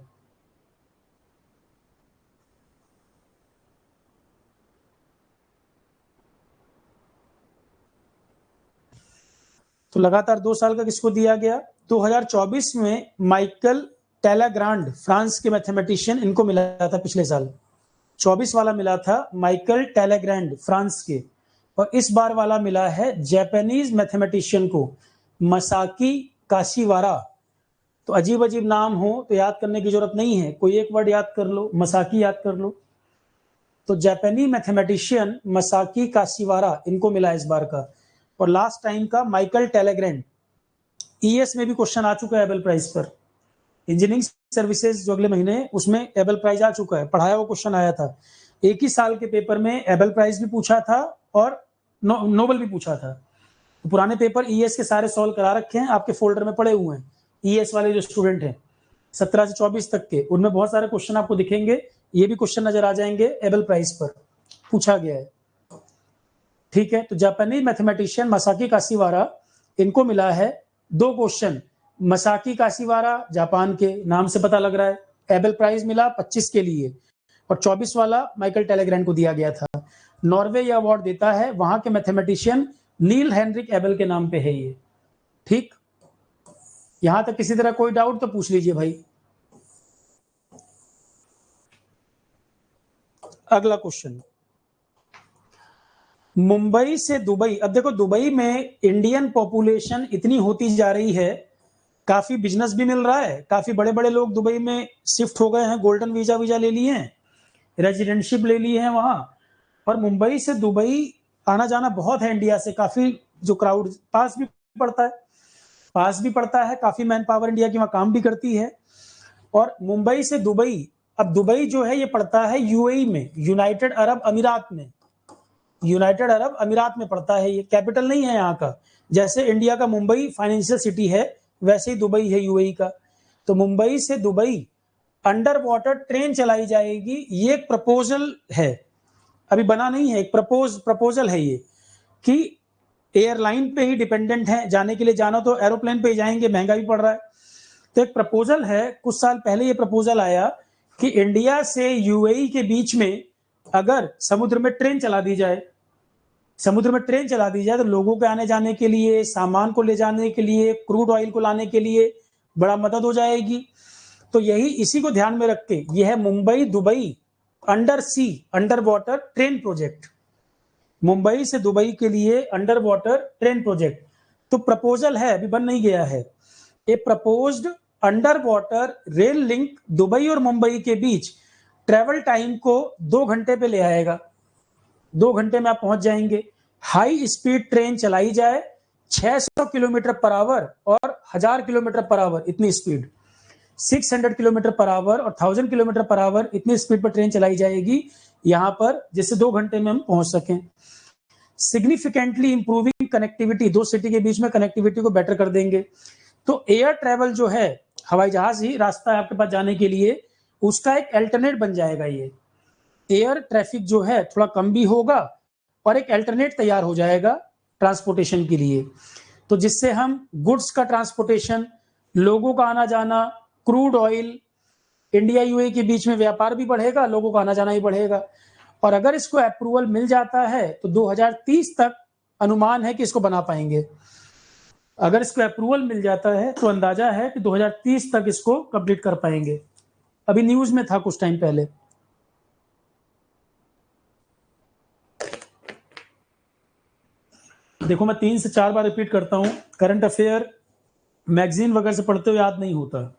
तो लगातार 2 साल का किसको दिया गया? 2024 में माइकल टेलेग्रांड, फ्रांस के मैथमेटिशियन, इनको मिला था पिछले साल। 24 वाला मिला था माइकल टेलेग्रांड, फ्रांस के, और इस बार वाला मिला है जापानीज मैथमेटिशियन को, मसाकी काशिवारा। तो अजीब अजीब नाम हो तो याद करने की जरूरत नहीं है, कोई एक वर्ड याद कर लो, मसाकी याद कर लो। तो जापानी मैथमेटिशियन मसाकी काशिवारा, इनको मिला इस बार का। और लास्ट टाइम का माइकल टेलेग्रांड। ईएस में भी क्वेश्चन आ चुका है एबेल प्राइज पर। इंजीनियरिंग सर्विसेज जो अगले महीने, उसमें एबेल प्राइज आ चुका है, पढ़ाया हुआ क्वेश्चन आया था। एक ही साल के पेपर में एबेल प्राइज भी पूछा था और नोबेल भी पूछा था। तो पुराने पेपर ईएस के सारे सॉल्व करा रखे हैं, आपके फोल्डर में पड़े हुए हैं। ईएस वाले जो स्टूडेंट हैं 17 से 24 तक के, उनमें बहुत सारे क्वेश्चन आपको दिखेंगे। ये भी क्वेश्चन नजर आ जाएंगे, एबेल प्राइज पर पूछा गया है। ठीक है, तो जापानी मैथमेटिशियन मसाकी काशिवारा, इनको मिला है 2 क्वेश्चन। मसाकी काशिवारा जापान के नाम से पता लग रहा है। एबेल प्राइज मिला 25 के लिए, और 24 वाला माइकल टेलेग्रांड को दिया गया था। नॉर्वे ये अवार्ड देता है, वहां के मैथमेटिशियन नील हेनरिक एबेल के नाम पे है ये। ठीक, यहां तक किसी तरह कोई डाउट तो पूछ लीजिए भाई। अगला क्वेश्चन, मुंबई से दुबई। अब देखो, दुबई में इंडियन पॉपुलेशन इतनी होती जा रही है, काफी बिजनेस भी मिल रहा है, काफी बड़े बड़े लोग दुबई में शिफ्ट हो गए हैं, गोल्डन वीजा वीजा ले लिए हैं, रेजिडेंटशिप ले ली है वहां। और मुंबई से दुबई आना जाना बहुत है इंडिया से, काफी जो क्राउड पास भी पड़ता है, काफी मैन पावर इंडिया की वहां काम भी करती है। और मुंबई से दुबई, अब दुबई जो है ये पड़ता है यूएई में, यूनाइटेड अरब अमीरात में। यूनाइटेड अरब अमीरात में पड़ता है, ये कैपिटल नहीं है यहाँ का। जैसे इंडिया का मुंबई फाइनेंशियल सिटी है, वैसे ही दुबई है यूएई का। तो मुंबई से दुबई अंडर वाटर ट्रेन चलाई जाएगी, ये एक प्रपोजल है, अभी बना नहीं है, एक प्रपोजल है ये, कि एयरलाइन पे ही डिपेंडेंट है जाने के लिए। जाना तो एरोप्लेन पे ही जाएंगे, महंगा भी पड़ रहा है। तो एक प्रपोजल है, कुछ साल पहले ये प्रपोजल आया कि इंडिया से यूएई के बीच में अगर समुद्र में ट्रेन चला दी जाए, तो लोगों के आने जाने के लिए, सामान को ले जाने के लिए, क्रूड ऑयल को लाने के लिए बड़ा मदद हो जाएगी। तो यही, इसी को ध्यान में रख के यह है Mumbai Dubai under sea, under water train project. Mumbai से दुबई के लिए अंडर वाटर ट्रेन प्रोजेक्ट। तो प्रपोजल है, अभी बन नहीं गया है। A proposed under water rail link Dubai और मुंबई के बीच ट्रेवल टाइम को 2 घंटे पे ले आएगा। 2 घंटे में आप पहुंच जाएंगे। हाई स्पीड ट्रेन चलाई जाए, 600 किलोमीटर पर आवर और 1000 किलोमीटर पर आवर इतनी स्पीड, 600 किलोमीटर पर आवर और 1000 किलोमीटर पर आवर इतनी स्पीड पर ट्रेन चलाई जाएगी यहां पर, जिससे 2 घंटे में हम पहुंच सकें। सिग्निफिकेंटली इंप्रूविंग कनेक्टिविटी, 2 सिटी के बीच में कनेक्टिविटी को बेटर कर देंगे। तो एयर ट्रेवल जो है, हवाई जहाज ही रास्ता है आपके पास जाने के लिए, उसका एक अल्टरनेट बन जाएगा। ये एयर ट्रैफिक जो है थोड़ा कम भी होगा और एक अल्टरनेट तैयार हो जाएगा ट्रांसपोर्टेशन के लिए। तो जिससे हम गुड्स का ट्रांसपोर्टेशन, लोगों का आना जाना, क्रूड ऑयल, इंडिया यूएई के बीच में व्यापार भी बढ़ेगा, लोगों का आना जाना ही बढ़ेगा। और अगर इसको अप्रूवल मिल जाता है तो 2030 तक अनुमान है कि इसको बना पाएंगे। अगर इसको अप्रूवल मिल जाता है तो अंदाजा है कि 2030 तक इसको कंप्लीट कर पाएंगे। अभी न्यूज में था कुछ टाइम पहले। देखो मैं 3 से 4 बार रिपीट करता हूं, करंट अफेयर मैगजीन वगैरह से पढ़ते हुए याद नहीं होता।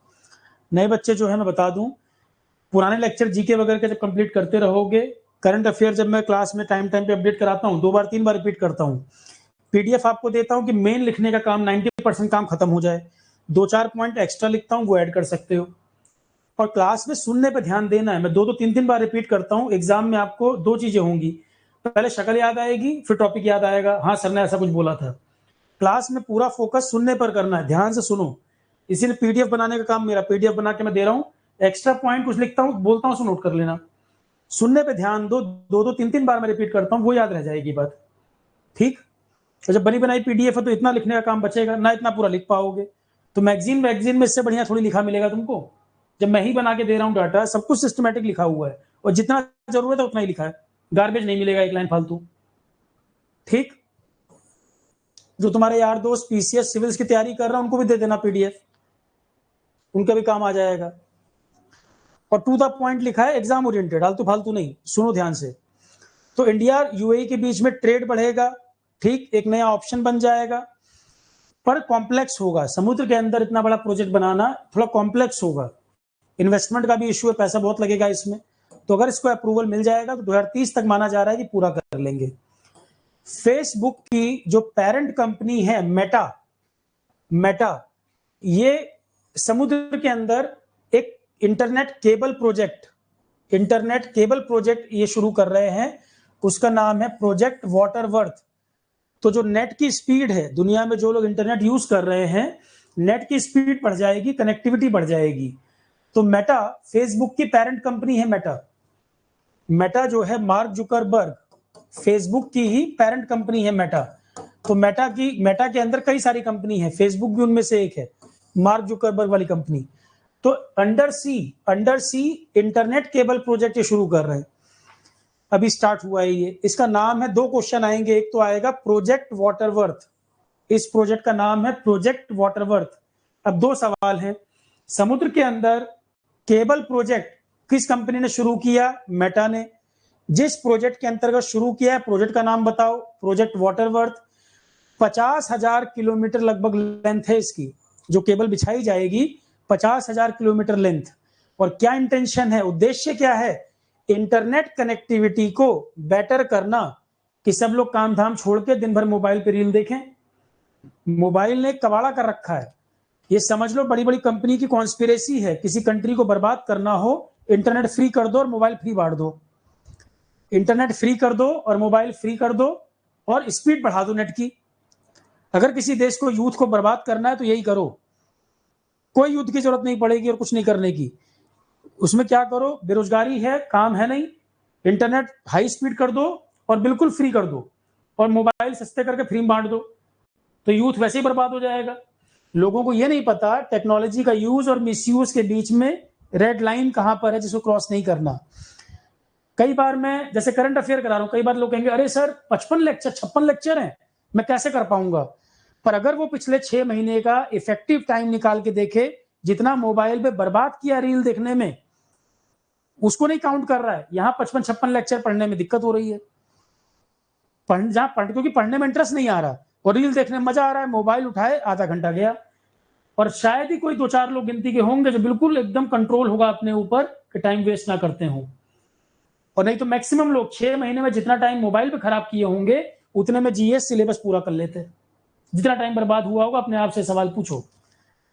नए बच्चे जो है मैं बता दूं, पुराने लेक्चर जीके वगैरह के जब कंप्लीट करते रहोगे, करंट अफेयर जब मैं क्लास में टाइम पे अपडेट कराता हूं, 2 बार 3 बार रिपीट करता हूं, पीडीएफ आपको देता हूं कि मेन लिखने का काम 90% काम खत्म हो जाए, 2-4 पॉइंट एक्स्ट्रा लिखता हूं, वो ऐड कर सकते हो। और क्लास में सुनने पे ध्यान देना है। मैं 2-2 3-3 बार रिपीट करता हूं। एग्जाम में आपको 2 चीजें होंगी, पहले शक्ल याद आएगी, फिर टॉपिक याद आएगा, हाँ सर ने ऐसा कुछ बोला था। क्लास में पूरा फोकस सुनने पर करना है, ध्यान से सुनो। इसीलिए पीडीएफ बनाने का काम मेरा, पीडीएफ बना के मैं दे रहा हूँ। एक्स्ट्रा पॉइंट कुछ लिखता हूँ, बोलता हूँ, उसको नोट कर लेना। सुनने पे ध्यान दो, 2-2 3-3 बार मैं रिपीट करता हूँ, वो याद रह जाएगी बात। ठीक। तो जब बनी बनाई पीडीएफ है तो इतना लिखने का काम बचेगा ना, इतना पूरा लिख पाओगे। तो मैगजीन में इससे बढ़िया थोड़ी लिखा मिलेगा तुमको। जब मैं ही बना के दे रहा हूँ डाटा, सब कुछ सिस्टमेटिक लिखा हुआ है और जितना जरूरत है उतना ही लिखा है, गार्बेज नहीं मिलेगा एक लाइन फालतू। ठीक। जो तुम्हारे यार दोस्त पीसीएस सिविल्स की तैयारी कर रहा है उनको भी दे देना पीडीएफ, उनका भी काम आ जाएगा। और टू द पॉइंट लिखा है, एग्जाम ओरिएंटेड, आलतू फालतू नहीं, सुनो ध्यान से। तो इंडिया यूएई के बीच में ट्रेड बढ़ेगा, ठीक, एक नया ऑप्शन बन जाएगा, पर कॉम्प्लेक्स होगा। समुद्र के अंदर इतना बड़ा प्रोजेक्ट बनाना थोड़ा कॉम्प्लेक्स होगा, इन्वेस्टमेंट का भी इश्यू है, पैसा बहुत लगेगा इसमें। तो अगर इसको अप्रूवल मिल जाएगा तो 2030 तक माना जा रहा है कि पूरा कर लेंगे। फेसबुक की जो पेरेंट कंपनी है मेटा, ये समुद्र के अंदर एक इंटरनेट केबल प्रोजेक्ट ये शुरू कर रहे हैं। उसका नाम है प्रोजेक्ट वाटरवर्थ। तो जो नेट की स्पीड है, दुनिया में जो लोग इंटरनेट यूज कर रहे हैं, नेट की स्पीड बढ़ जाएगी, कनेक्टिविटी बढ़ जाएगी। तो मेटा फेसबुक की पेरेंट कंपनी है। मेटा जो है मार्क जुकरबर्ग, फेसबुक की ही पेरेंट कंपनी है मेटा। तो मेटा के अंदर कई सारी कंपनी है, फेसबुक भी उनमें से एक है, मार्क जुकरबर्ग वाली कंपनी। तो अंडर सी इंटरनेट केबल प्रोजेक्ट ये शुरू कर रहे हैं, अभी स्टार्ट हुआ है ये। इसका नाम है, 2 क्वेश्चन आएंगे, एक तो आएगा प्रोजेक्ट वाटरवर्थ। इस प्रोजेक्ट का नाम है प्रोजेक्ट वाटरवर्थ। अब 2 सवाल हैं, समुद्र के अंदर केबल प्रोजेक्ट किस कंपनी ने शुरू किया? मेटा ने। जिस प्रोजेक्ट के अंतर्गत शुरू किया है, प्रोजेक्ट का नाम बताओ, प्रोजेक्ट वाटरवर्थ। 50,000 किलोमीटर लगभग लेंथ है इसकी, जो केबल बिछाई जाएगी 50,000 किलोमीटर लेंथ। और क्या इंटेंशन है, उद्देश्य क्या है? इंटरनेट कनेक्टिविटी को बेटर करना, कि सब लोग काम धाम छोड़ के दिन भर मोबाइल पे रील देखें। मोबाइल ने कबाड़ा कर रखा है, ये समझ लो बड़ी बड़ी कंपनी की कॉन्स्पिरेसी है। किसी कंट्री को बर्बाद करना हो, इंटरनेट फ्री कर दो और मोबाइल फ्री बांट दो। इंटरनेट फ्री कर दो और मोबाइल फ्री कर दो और स्पीड बढ़ा दो नेट की। अगर किसी देश को, यूथ को बर्बाद करना है तो यही करो, कोई युद्ध की जरूरत नहीं पड़ेगी और कुछ नहीं करने की। उसमें क्या करो, बेरोजगारी है, काम है नहीं, इंटरनेट हाई स्पीड कर दो और बिल्कुल फ्री कर दो और मोबाइल सस्ते करके फ्री में बांट दो, तो यूथ वैसे ही बर्बाद हो जाएगा। लोगों को यह नहीं पता टेक्नोलॉजी का यूज और मिसयूज के बीच में रेड लाइन कहां पर है, जिसको क्रॉस नहीं करना। कई बार मैं जैसे करंट अफेयर करा रहा हूं, कई बार लोग कहेंगे अरे सर 56 लेक्चर हैं, मैं कैसे कर पाऊंगा? पर अगर वो पिछले 6 महीने का इफेक्टिव टाइम निकाल के देखे, जितना मोबाइल पे बर्बाद किया रील देखने में, उसको नहीं काउंट कर रहा है। यहां 55-56 लेक्चर पढ़ने में दिक्कत हो रही है। क्योंकि पढ़ने में इंटरेस्ट नहीं आ रहा और रील देखने में मजा आ रहा है, मोबाइल उठाए आधा घंटा गया। और शायद ही कोई 2-4 लोग गिनती के होंगे जो बिल्कुल एकदम कंट्रोल होगा अपने ऊपर कि टाइम वेस्ट ना करते हों। और नहीं तो मैक्सिमम लोग 6 महीने में जितना टाइम मोबाइल पे खराब किए होंगे उतने में जीएस सिलेबस पूरा कर लेते। जितना टाइम बर्बाद हुआ होगा अपने आप से सवाल पूछो।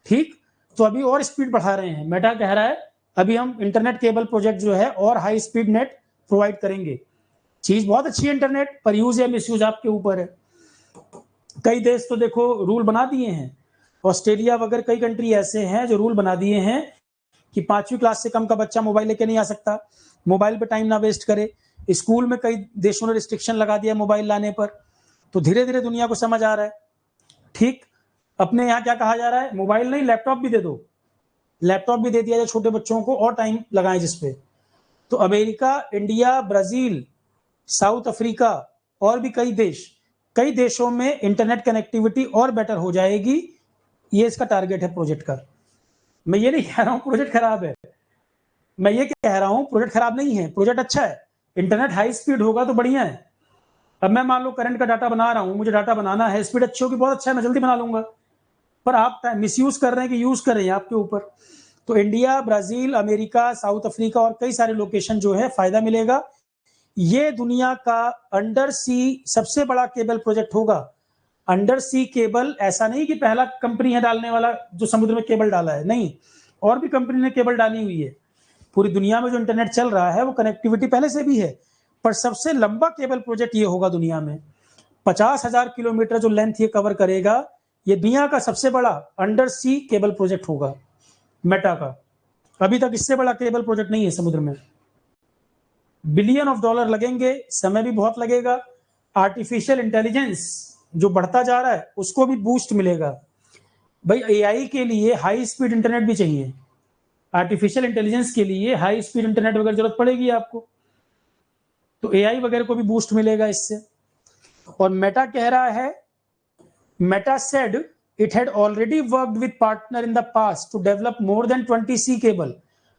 ठीक, तो अभी और स्पीड बढ़ा रहे हैं। मेटा कह रहा है अभी हम इंटरनेट केबल प्रोजेक्ट जो है और हाई स्पीड नेट प्रोवाइड करेंगे। चीज बहुत अच्छी है इंटरनेट, पर यूज या मिस यूज आपके ऊपर है। कई देश तो देखो रूल बना दिए हैं, ऑस्ट्रेलिया वगैरह कई कंट्री ऐसे हैं जो रूल बना दिए हैं कि 5वीं क्लास से कम का बच्चा मोबाइल लेके नहीं आ सकता, मोबाइल पे टाइम ना वेस्ट करे। स्कूल में कई देशों ने रिस्ट्रिक्शन लगा दिया मोबाइल लाने पर। तो धीरे धीरे दुनिया को समझ आ रहा है। ठीक, अपने यहाँ क्या कहा जा रहा है, मोबाइल नहीं लैपटॉप भी दे दो, लैपटॉप भी दे दिया जाए छोटे बच्चों को और टाइम लगाएं जिसपे। तो America, India, Brazil, south Africa और भी कई देशों में इंटरनेट कनेक्टिविटी और बेटर हो जाएगी। ये इसका टारगेट है प्रोजेक्ट का। मैं ये नहीं कह रहा हूं प्रोजेक्ट खराब है, मैं ये कह रहा हूं प्रोजेक्ट खराब नहीं है, प्रोजेक्ट अच्छा है। इंटरनेट हाई स्पीड होगा तो बढ़िया है। अब मैं मान लो करंट का डाटा बना रहा हूं, मुझे डाटा बनाना है, स्पीड अच्छी होगी बहुत अच्छा है, मैं जल्दी बना लूंगा। पर आप मिस यूज कर रहे हैं कि यूज कर रहे हैं आपके ऊपर। तो India, Brazil, America, south Africa और कई सारे लोकेशन जो है फायदा मिलेगा। ये दुनिया का अंडर सी सबसे बड़ा केबल प्रोजेक्ट होगा। अंडर सी केबल, ऐसा नहीं कि पहला कंपनी है डालने वाला जो समुद्र में केबल डाला है, नहीं, और भी कंपनी ने केबल डाली हुई है। पूरी दुनिया में जो इंटरनेट चल रहा है वो कनेक्टिविटी पहले से भी है, पर सबसे लंबा केबल प्रोजेक्ट ये होगा दुनिया में। 50,000 किलोमीटर जो लेंथ ये कवर करेगा, ये दुनिया का सबसे बड़ा अंडर सी केबल प्रोजेक्ट होगा मेटा का। अभी तक इससे बड़ा केबल प्रोजेक्ट नहीं है समुद्र में। बिलियन ऑफ डॉलर लगेंगे, समय भी बहुत लगेगा। आर्टिफिशियल इंटेलिजेंस जो बढ़ता जा रहा है उसको भी बूस्ट मिलेगा। भाई एआई के लिए हाई स्पीड इंटरनेट भी चाहिए, आर्टिफिशियल इंटेलिजेंस के लिए हाई स्पीड इंटरनेट वगैरह जरूरत पड़ेगी आपको, तो एआई वगैरह को भी बूस्ट मिलेगा इससे। और मेटा कह रहा है, Meta said it had already worked with partner in the past to develop more than 20 sea cable.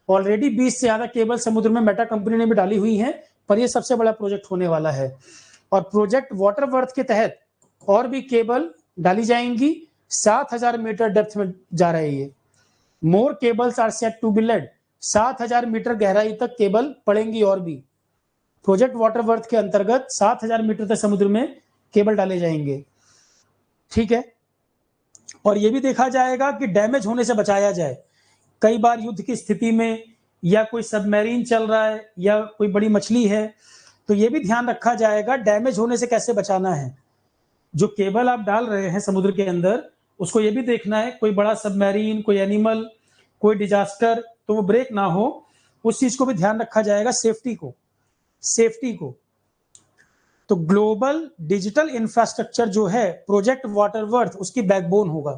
Already 20 से ज्यादा केबल समुद्र में मेटा कंपनी ने भी डाली हुई है, पर यह सबसे बड़ा प्रोजेक्ट होने वाला है। और प्रोजेक्ट वाटरवर्थ के तहत और भी केबल डाली जाएंगी। 7,000 मीटर डेप्थ में जा रहे हैं ये। More cables are set to be laid. 7,000 metre गहराई तक केबल पड़ेंगी और भी। प्रोजेक्ट वाटरवर्थ के अंतर्गत 7,000 मीटर तक समुद्र में केबल डाले जाएंगे। ठीक है, और यह भी देखा जाएगा कि डैमेज होने से बचाया जाए। कई बार युद्ध की स्थिति में या कोई सबमरीन चल रहा है या कोई बड़ी मछली है, तो यह भी ध्यान रखा जाएगा डैमेज होने से कैसे बचाना है। जो केबल आप डाल रहे हैं समुद्र के अंदर, उसको यह भी देखना है कोई बड़ा सबमरीन, कोई एनिमल, कोई डिजास्टर, तो वो ब्रेक ना हो, उस चीज को भी ध्यान रखा जाएगा, सेफ्टी को। तो ग्लोबल डिजिटल इंफ्रास्ट्रक्चर जो है प्रोजेक्ट वाटरवर्थ उसकी बैकबोन होगा।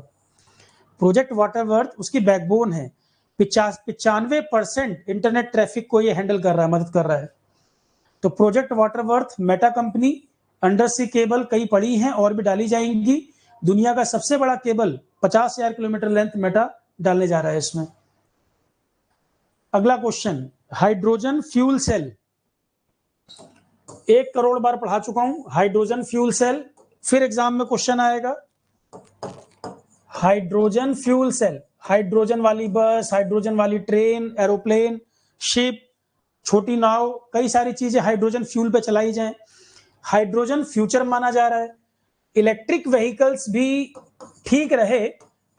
प्रोजेक्ट वाटरवर्थ उसकी बैकबोन है। 95% इंटरनेट ट्रैफिक को ये हैंडल कर रहा है, मदद कर रहा है। तो project Waterworth Meta company, under sea cable कई पड़ी हैं और भी डाली जाएंगी। दुनिया का सबसे बड़ा केबल 50,000 किलोमीटर लेंथ मेटा डालने जा रहा है इसमें। अगला question, hydrogen fuel cell. 1 crore बार पढ़ा चुका हूं हाइड्रोजन फ्यूल सेल, फिर एग्जाम में क्वेश्चन आएगा। हाइड्रोजन फ्यूल सेल, हाइड्रोजन वाली बस, हाइड्रोजन वाली ट्रेन, एरोप्लेन, शिप, छोटी नाव, कई सारी चीजें हाइड्रोजन फ्यूल पे चलाई जाएं। हाइड्रोजन फ्यूचर माना जा रहा है। इलेक्ट्रिक व्हीकल्स भी ठीक रहे,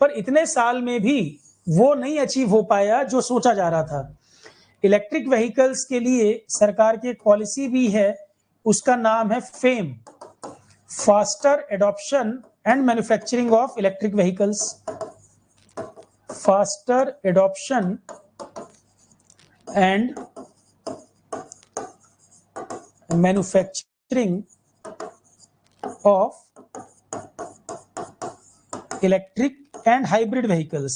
पर इतने साल में भी वो नहीं अचीव हो पाया जो सोचा जा रहा था। इलेक्ट्रिक व्हीकल्स के लिए सरकार की एक पॉलिसी भी है, उसका नाम है fame, faster adoption and manufacturing of electric vehicles. Faster adoption and manufacturing of electric and hybrid vehicles.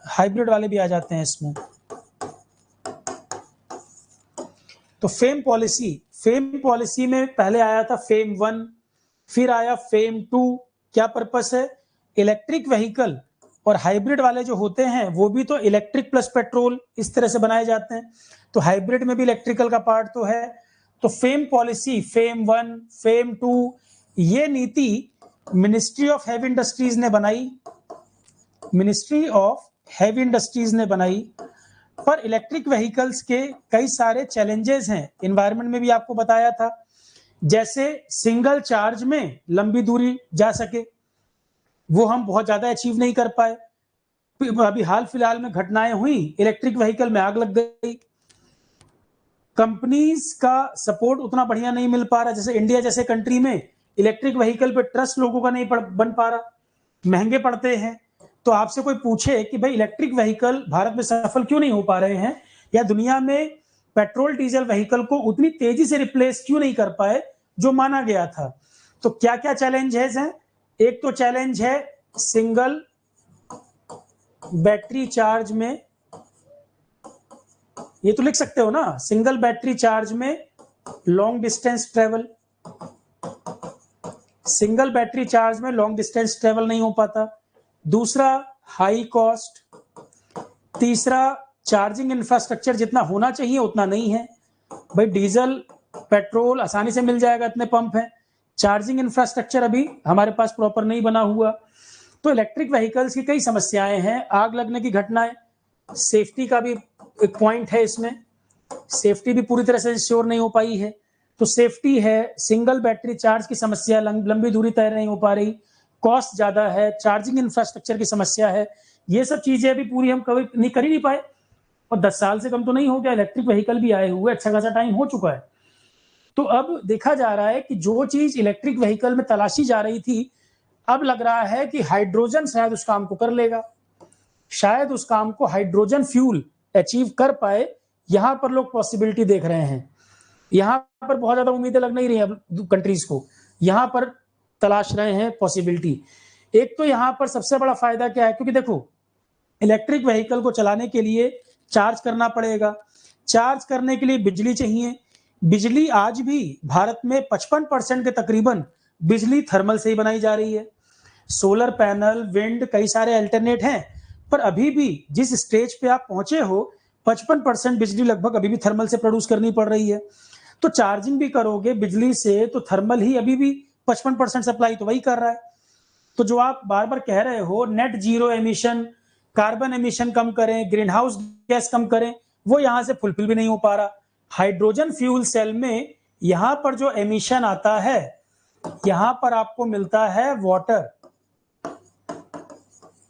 Hybrid वाले भी आ जाते हैं इसमें। तो फेम पॉलिसी में पहले आया था फेम 1, फिर आया फेम 2। क्या पर्पस है? इलेक्ट्रिक व्हीकल और हाइब्रिड वाले जो होते हैं वो भी तो इलेक्ट्रिक प्लस पेट्रोल इस तरह से बनाए जाते हैं, तो हाइब्रिड में भी इलेक्ट्रिकल का पार्ट तो है। तो फेम पॉलिसी फेम 1, फेम 2 ये नीति मिनिस्ट्री ऑफ हैवी इंडस्ट्रीज ने बनाई, मिनिस्ट्री ऑफ हैवी इंडस्ट्रीज ने बनाई। पर इलेक्ट्रिक व्हीकल्स के कई सारे चैलेंजेस हैं, एनवायरनमेंट में भी आपको बताया था, जैसे सिंगल चार्ज में लंबी दूरी जा सके, वो हम बहुत ज्यादा अचीव नहीं कर पाए। अभी हाल फिलहाल में घटनाएं हुई, इलेक्ट्रिक व्हीकल में आग लग गई। कंपनीज का सपोर्ट उतना बढ़िया नहीं मिल पा रहा, जैसे इंडिया जैसे कंट्री में इलेक्ट्रिक व्हीकल पे ट्रस्ट लोगों का नहीं बन पा रहा, महंगे पड़ते हैं। तो आपसे कोई पूछे कि भाई इलेक्ट्रिक व्हीकल भारत में सफल क्यों नहीं हो पा रहे हैं, या दुनिया में पेट्रोल डीजल व्हीकल को उतनी तेजी से रिप्लेस क्यों नहीं कर पाए जो माना गया था, तो क्या क्या चैलेंजेस हैं? एक तो चैलेंज है सिंगल बैटरी चार्ज में, ये तो लिख सकते हो ना, सिंगल बैटरी चार्ज में long distance travel, single battery charge में लॉन्ग डिस्टेंस ट्रेवल नहीं हो पाता। दूसरा हाई कॉस्ट, तीसरा चार्जिंग इंफ्रास्ट्रक्चर जितना होना चाहिए उतना नहीं है। भाई डीजल पेट्रोल आसानी से मिल जाएगा, इतने पंप हैं, चार्जिंग इंफ्रास्ट्रक्चर अभी हमारे पास प्रॉपर नहीं बना हुआ। तो इलेक्ट्रिक व्हीकल्स की कई समस्याएं हैं, आग लगने की घटनाएं, सेफ्टी का भी एक पॉइंट है इसमें, सेफ्टी भी पूरी तरह से इंश्योर नहीं हो पाई है। तो सेफ्टी है, सिंगल बैटरी चार्ज की समस्या, लंबी दूरी तय नहीं हो पा रही, कॉस्ट ज्यादा है, चार्जिंग इंफ्रास्ट्रक्चर की समस्या है। ये सब चीजें अभी पूरी हम कभी नहीं कर ही नहीं पाए, और 10 साल से कम तो नहीं हो गया, इलेक्ट्रिक व्हीकल भी आए हुए अच्छा खासा टाइम हो चुका है। तो अब देखा जा रहा है कि जो चीज इलेक्ट्रिक व्हीकल में तलाशी जा रही थी, अब लग रहा है कि हाइड्रोजन शायद उस काम को कर लेगा, शायद उस काम को हाइड्रोजन फ्यूल अचीव कर पाए। यहां पर लोग पॉसिबिलिटी देख रहे हैं, यहां पर बहुत ज्यादा उम्मीदें लग नहीं रही है कंट्रीज को, यहां पर तलाश रहे हैं पॉसिबिलिटी। एक तो यहां पर सबसे बड़ा फायदा क्या है, क्योंकि देखो इलेक्ट्रिक व्हीकल को चलाने के लिए चार्ज करना पड़ेगा, चार्ज करने के लिए बिजली चाहिए। बिजली आज भी भारत में 55% के तकरीबन बिजली थर्मल से ही बनाई जा रही है। सोलर पैनल, विंड, कई सारे अल्टरनेट हैं, पर अभी भी जिस स्टेज पे आप पहुंचे हो 55% बिजली लगभग अभी भी थर्मल से प्रोड्यूस करनी पड़ रही है। तो चार्जिंग भी करोगे बिजली से तो थर्मल ही अभी भी 55% सप्लाई तो वही कर रहा है। तो जो आप बार बार कह रहे हो net zero emission, carbon emission कम करें, ग्रीन हाउस गैस कम करें, वो यहां से फुलफिल भी नहीं हो पा रहा। हाइड्रोजन फ्यूल सेल में यहां पर जो एमिशन आता है, यहां पर आपको मिलता है वाटर,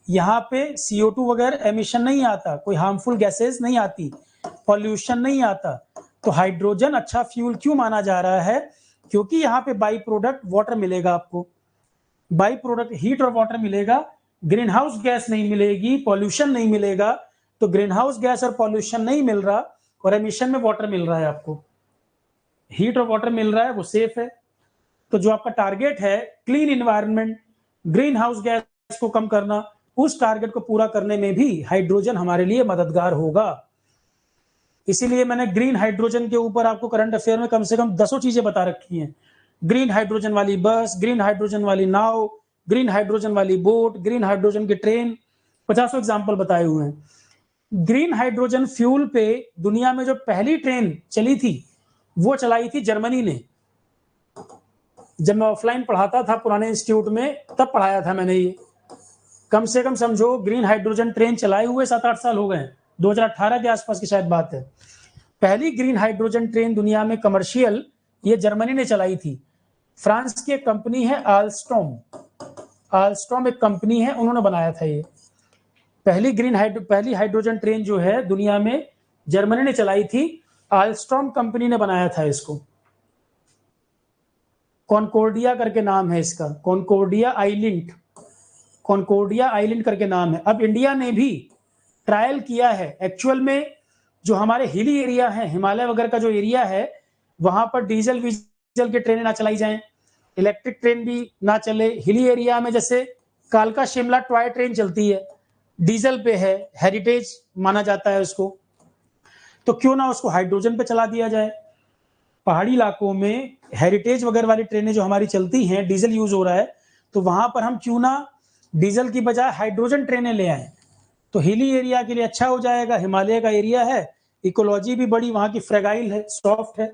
यहां पे CO2 वगैरह एमिशन नहीं आता, कोई हार्मफुल गैसेस नहीं आती, पॉल्यूशन नहीं आता। तो हाइड्रोजन अच्छा फ्यूल क्यों माना जा रहा है? क्योंकि यहाँ पे बाई प्रोडक्ट वाटर मिलेगा, आपको बाई प्रोडक्ट हीट और वाटर मिलेगा, ग्रीन हाउस गैस नहीं मिलेगी, पॉल्यूशन नहीं मिलेगा। तो ग्रीन हाउस गैस और पॉल्यूशन नहीं मिल रहा और एमिशन में वाटर मिल रहा है, आपको हीट और वाटर मिल रहा है, वो सेफ है। तो जो आपका टारगेट है clean environment, green house gas को कम करना, उस टारगेट को पूरा करने में भी हाइड्रोजन हमारे लिए मददगार होगा। इसीलिए मैंने ग्रीन हाइड्रोजन के ऊपर आपको करंट अफेयर में कम से कम 10 चीजें बता रखी हैं। ग्रीन हाइड्रोजन वाली बस, ग्रीन हाइड्रोजन वाली नाव, ग्रीन हाइड्रोजन वाली बोट, ग्रीन हाइड्रोजन की ट्रेन, 50 एग्जाम्पल बताए हुए हैं। ग्रीन हाइड्रोजन फ्यूल पे दुनिया में जो पहली ट्रेन चली थी वो चलाई थी जर्मनी ने। जब मैं ऑफलाइन पढ़ाता था पुराने इंस्टीट्यूट में तब पढ़ाया था मैंने ये। कम से कम समझो ग्रीन हाइड्रोजन ट्रेन चलाए हुए 7-8 साल हो गए, 2018 के आसपास की शायद बात है। पहली ग्रीन हाइड्रोजन ट्रेन दुनिया में कमर्शियल ये जर्मनी ने चलाई थी। फ्रांस की एक कंपनी है आल्स्टॉम, आल्स्टॉम एक कंपनी है, उन्होंने बनाया था ये। पहली हाइड्रोजन ट्रेन जो है दुनिया में जर्मनी ने चलाई थी, आल्स्टॉम कंपनी ने बनाया था इसको। कॉनकोर्डिया करके नाम है इसका, कॉनकोर्डिया आइलैंड, कॉनकोर्डिया आइलैंड करके नाम है। अब इंडिया ने भी ट्रायल किया है, एक्चुअल में जो हमारे हिली एरिया है, हिमालय वगैरह का जो एरिया है, वहां पर डीजल की ट्रेनें ना चलाई जाएं, इलेक्ट्रिक ट्रेन भी ना चले। हिली एरिया में जैसे कालका शिमला टॉय ट्रेन चलती है, डीजल पे है, हेरिटेज माना जाता है उसको, तो क्यों ना उसको हाइड्रोजन पे चला दिया जाए। पहाड़ी इलाकों में हेरिटेज वगैरह वाली ट्रेनें जो हमारी चलती हैं, डीजल यूज हो रहा है, तो वहां पर हम क्यों ना डीजल की बजाय हाइड्रोजन ट्रेनें ले आए, तो हिली एरिया के लिए अच्छा हो जाएगा। हिमालय का एरिया है, इकोलॉजी भी बड़ी वहां की फ्रेगाइल है, सॉफ्ट है,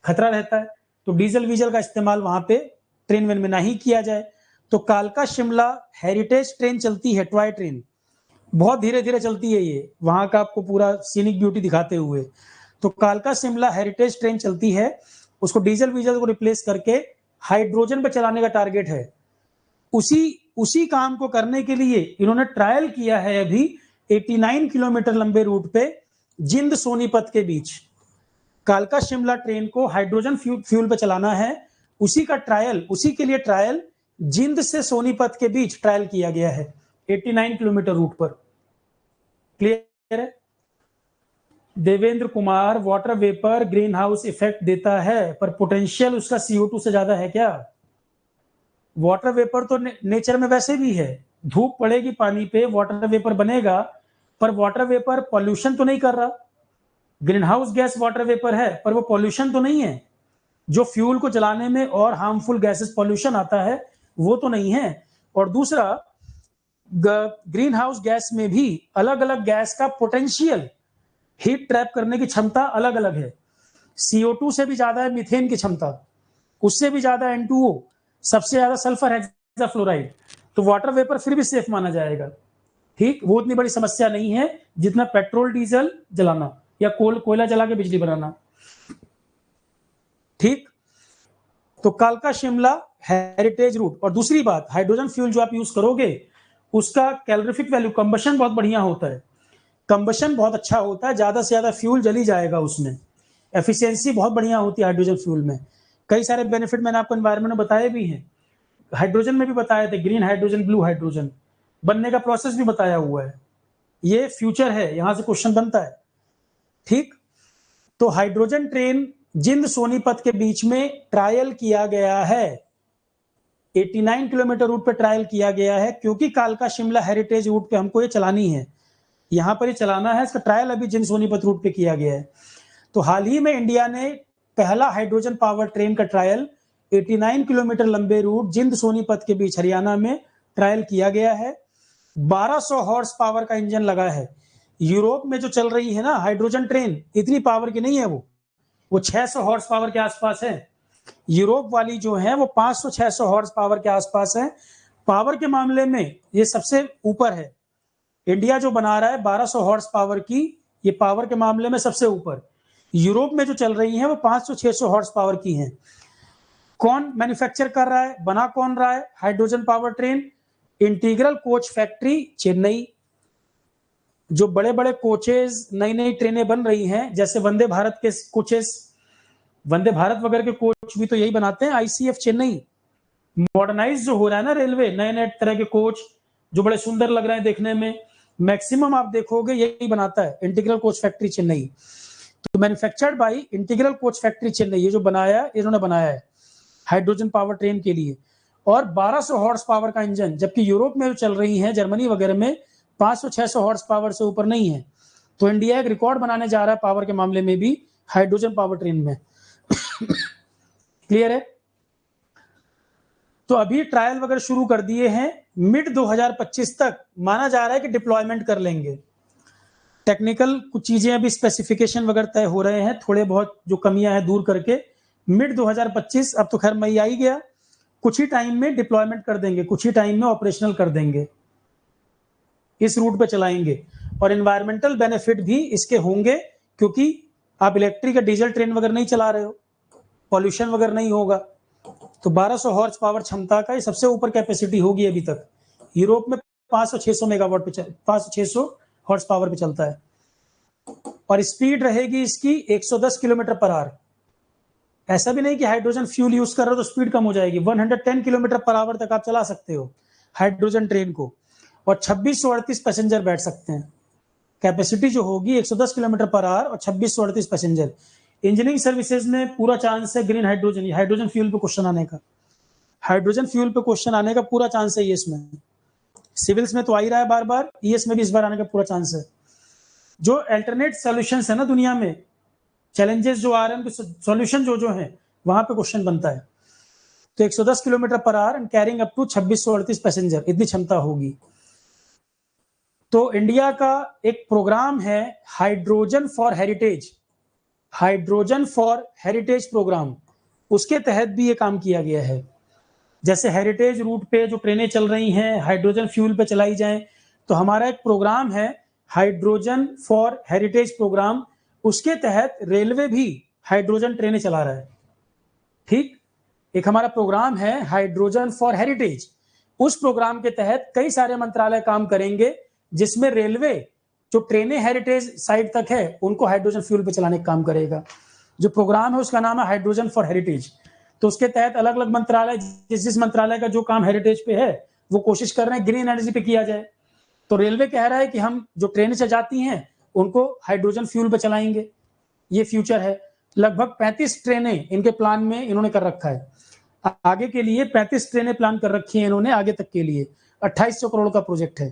खतरा रहता है, तो डीजल वीजल का इस्तेमाल वहां पे ट्रेन वेन में ना ही किया जाए। तो कालका शिमला हेरिटेज ट्रेन चलती है, टॉय ट्रेन, बहुत धीरे धीरे चलती है ये, वहां का आपको पूरा सीनिक ब्यूटी दिखाते हुए। तो कालका शिमला हेरिटेज ट्रेन चलती है, उसको डीजल वीजल को रिप्लेस करके हाइड्रोजन पे चलाने का टारगेट है। उसी काम को करने के लिए इन्होंने ट्रायल किया है अभी 89 किलोमीटर लंबे रूट पे जिंद सोनीपत के बीच। कालका शिमला ट्रेन को हाइड्रोजन फ्यूल पे चलाना है, उसी के लिए ट्रायल जिंद से सोनीपत के बीच ट्रायल किया गया है 89 किलोमीटर रूट पर। क्लियर है? Devendra Kumar, water vapour green house effect देता है, पर पोटेंशियल उसका CO2 से ज्यादा है क्या? वाटर वेपर तो नेचर में वैसे भी है, धूप पड़ेगी पानी पे, वाटर वेपर बनेगा, पर वाटर वेपर पॉल्यूशन तो नहीं कर रहा। Green house gas water vapour है, पर वो पॉल्यूशन तो नहीं है। जो फ्यूल को जलाने में और हार्मफुल गैसेस पॉल्यूशन आता है वो तो नहीं है। और दूसरा, ग्रीन हाउस गैस में भी अलग अलग गैस का पोटेंशियल हीट ट्रैप करने की क्षमता अलग अलग है। CO2 से भी ज्यादा है मीथेन की क्षमता, उससे भी ज्यादा N2O, सबसे ज्यादा सल्फर हेक्साफ्लोराइड। तो वाटर वेपर फिर भी सेफ माना जाएगा। ठीक, वो उतनी बड़ी समस्या नहीं है जितना पेट्रोल डीजल जलाना या कोयला जला के बिजली बनाना। ठीक, तो कालका शिमला हेरिटेज रूट। और दूसरी बात, हाइड्रोजन फ्यूल जो आप यूज करोगे उसका कैलोरीफिक वैल्यू, कंबशन बहुत बढ़िया होता है, कंबशन बहुत अच्छा होता है, ज्यादा से ज्यादा फ्यूल जली जाएगा उसमें, एफिशिएंसी बहुत बढ़िया होती है हाइड्रोजन फ्यूल में। कई सारे बेनिफिट मैंने आपको एनवायरमेंट में बताए भी हैं, हाइड्रोजन में भी बताए थे, ग्रीन हाइड्रोजन, ब्लू हाइड्रोजन बनने का प्रोसेस भी बताया हुआ है। ये फ्यूचर है, यहां से क्वेश्चन बनता है। ठीक, तो हाइड्रोजन ट्रेन जिंद सोनीपत के बीच में ट्रायल किया गया है, 89 किलोमीटर रूट पे ट्रायल किया गया है, क्योंकि कालका शिमला हेरिटेज रूट पे हमको ये चलानी है, यहां पर ये चलाना है। इसका ट्रायल अभी जिंद सोनीपत रूट पे किया गया है। तो हाल ही में इंडिया ने पहला हाइड्रोजन पावर ट्रेन का ट्रायल 89 किलोमीटर लंबे रूट जिंद सोनीपत के बीच हरियाणा में ट्रायल किया गया है। 1200 हॉर्स पावर का इंजन लगा है। यूरोप में जो चल रही है ना हाइड्रोजन ट्रेन, इतनी पावर की नहीं है, वो 600 हॉर्स पावर के आसपास है। यूरोप वाली जो है वो 500-600 हॉर्स पावर के आसपास है। पावर के मामले में ये सबसे ऊपर है। इंडिया जो बना रहा है 1200 हॉर्स पावर की, ये पावर के मामले में सबसे ऊपर। यूरोप में जो चल रही है वो 500-600 हॉर्स पावर की है। कौन मैन्युफैक्चर कर रहा है, बना कौन रहा है hydrogen power train? Integral coach factory Chennai. जो बड़े बड़े कोचेस, नई नई ट्रेनें बन रही हैं, जैसे वंदे भारत के कोचेस, वंदे भारत वगैरह के कोच भी तो यही बनाते हैं, ICF चेन्नई। मॉडर्नाइज जो हो रहा है ना रेलवे, नए नए तरह के कोच जो बड़े सुंदर लग रहे हैं देखने में, मैक्सिमम आप देखोगे यही बनाता है, इंटीग्रल कोच फैक्ट्री चेन्नई। तो manufactured by integral coach factory Chennai, ये जो बनाया है इन्होंने बनाया है हाइड्रोजन पावर ट्रेन के लिए। और 1200 हॉर्स पावर का इंजन, जबकि यूरोप में जो चल रही है जर्मनी वगैरह में 500-600 हॉर्स पावर से ऊपर नहीं है। तो इंडिया एक रिकॉर्ड बनाने जा रहा है पावर के मामले में भी हाइड्रोजन पावर ट्रेन में। क्लियर है? तो अभी ट्रायल वगैरह शुरू कर दिए हैं, मिड 2025 तक माना जा रहा है कि डिप्लॉयमेंट कर लेंगे। टेक्निकल कुछ चीजें अभी स्पेसिफिकेशन वगैरह तय हो रहे हैं, थोड़े बहुत जो कमियां हैं दूर करके मिड 2025, अब तो खैर मई आ ही गया, कुछ ही टाइम में डिप्लॉयमेंट कर देंगे, कुछ ही टाइम में ऑपरेशनल कर देंगे, इस रूट पे चलाएंगे। और एनवायरमेंटल बेनिफिट भी इसके होंगे, क्योंकि आप इलेक्ट्रिक या डीजल ट्रेन वगैरह नहीं चला रहे हो, पॉल्यूशन वगैरह नहीं होगा। तो 1200 हॉर्स पावर क्षमता का ये सबसे ऊपर कैपेसिटी होगी अभी तक। यूरोप में 500-600 मेगावाट पे 500-600 हॉर्स पावर पे चलता है, और स्पीड रहेगी इसकी 110 किलोमीटर पर आवर। ऐसा भी नहीं कि हाइड्रोजन फ्यूल यूज कर रहे हो तो स्पीड कम हो जाएगी, 110 किलोमीटर पर आवर तक आप चला सकते हो हाइड्रोजन ट्रेन को, और 2638 पैसेंजर बैठ सकते हैं। कैपेसिटी जो होगी 110 किलोमीटर पर आवर और 2638 पैसेंजर। इंजीनियरिंग सर्विसेज में पूरा चांस है ग्रीन हाइड्रोजन, हाइड्रोजन फ्यूल पे क्वेश्चन आने का, हाइड्रोजन फ्यूल पे क्वेश्चन आने का पूरा चांस है इसमें। सिविल्स में तो आ ही रहा है बार बार, ईएस में भी इस बार आने का पूरा चांस है। जो अल्टरनेट सॉल्यूशंस है ना दुनिया में, चैलेंजेस जो आ रहे हैं, सॉल्यूशन जो है वहां पे क्वेश्चन बनता है। तो 110 kilometre per hour and carrying up to 2638 passenger, इतनी क्षमता होगी। तो इंडिया का एक प्रोग्राम है hydrogen for heritage, hydrogen for heritage programme, उसके तहत भी ये काम किया गया है। जैसे हेरिटेज रूट पे जो ट्रेनें चल रही हैं हाइड्रोजन फ्यूल पे चलाई जाएं, तो हमारा एक प्रोग्राम है हाइड्रोजन फॉर हेरिटेज प्रोग्राम, उसके तहत रेलवे भी हाइड्रोजन ट्रेनें चला रहा है। ठीक, एक हमारा प्रोग्राम है हाइड्रोजन फॉर हेरिटेज, उस प्रोग्राम के तहत कई सारे मंत्रालय काम करेंगे, जिसमें रेलवे जो ट्रेनें हेरिटेज साइट तक है उनको हाइड्रोजन फ्यूल पे चलाने का काम करेगा। जो प्रोग्राम है उसका नाम है हाइड्रोजन फॉर हेरिटेज। तो उसके तहत अलग अलग मंत्रालय, जिस मंत्रालय का जो काम हेरिटेज पे है वो कोशिश कर रहे हैं ग्रीन एनर्जी पे किया जाए। तो रेलवे कह रहा है कि हम जो ट्रेनें से जाती हैं उनको हाइड्रोजन फ्यूल पे चलाएंगे, ये फ्यूचर है। लगभग 35 ट्रेनें इनके प्लान में इन्होंने कर रखा है, आगे के लिए 35 ट्रेनें प्लान कर रखी हैं इन्होंने आगे तक के लिए। 2800 करोड़ का प्रोजेक्ट है।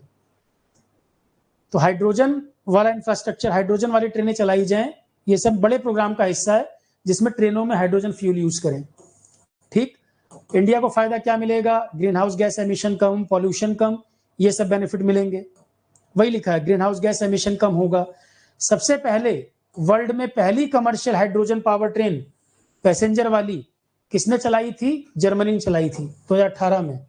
तो हाइड्रोजन वाला इंफ्रास्ट्रक्चर, हाइड्रोजन वाली ट्रेनें चलाई जाएं, ये सब बड़े प्रोग्राम का हिस्सा है जिसमें ट्रेनों में हाइड्रोजन फ्यूल यूज करें। ठीक, इंडिया को फायदा क्या मिलेगा? ग्रीन हाउस गैस एमिशन कम, पॉल्यूशन कम, ये सब बेनिफिट मिलेंगे। वही लिखा है, ग्रीन हाउस गैस एमिशन कम होगा। सबसे पहले वर्ल्ड में पहली commercial hydrogen power train passenger वाली किसने चलाई थी? जर्मनी ने चलाई थी 2018 में।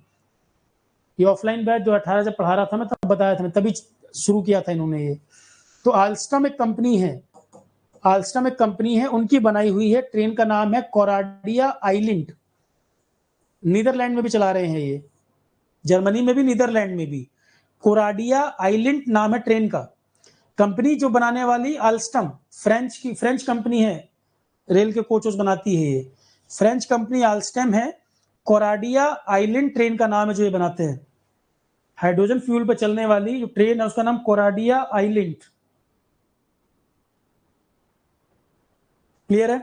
ये ऑफलाइन बैच 2018 जब पढ़ा रहा था मैं तब बताया था, तभी शुरू किया था इन्होंने ये। तो आल्स्टम एक कंपनी है, आल्स्टम एक कंपनी है, उनकी बनाई हुई है ट्रेन का नाम है कोराडिया आइलैंड। नीदरलैंड में भी चला रहे हैं ये, जर्मनी में भी नीदरलैंड में भी। कोराडिया आइलैंड नाम है ट्रेन का। कंपनी जो बनाने वाली आल्स्टम, फ्रेंच कंपनी है, रेल के कोचेस बनाती है ये, फ्रेंच कंपनी आल्स्टम है। कोराडिया आइलैंड ट्रेन का नाम है जो ये बनाते हैं। हाइड्रोजन फ्यूल पर चलने वाली जो ट्रेन है उसका नाम कोराडिया आइलैंड। क्लियर है?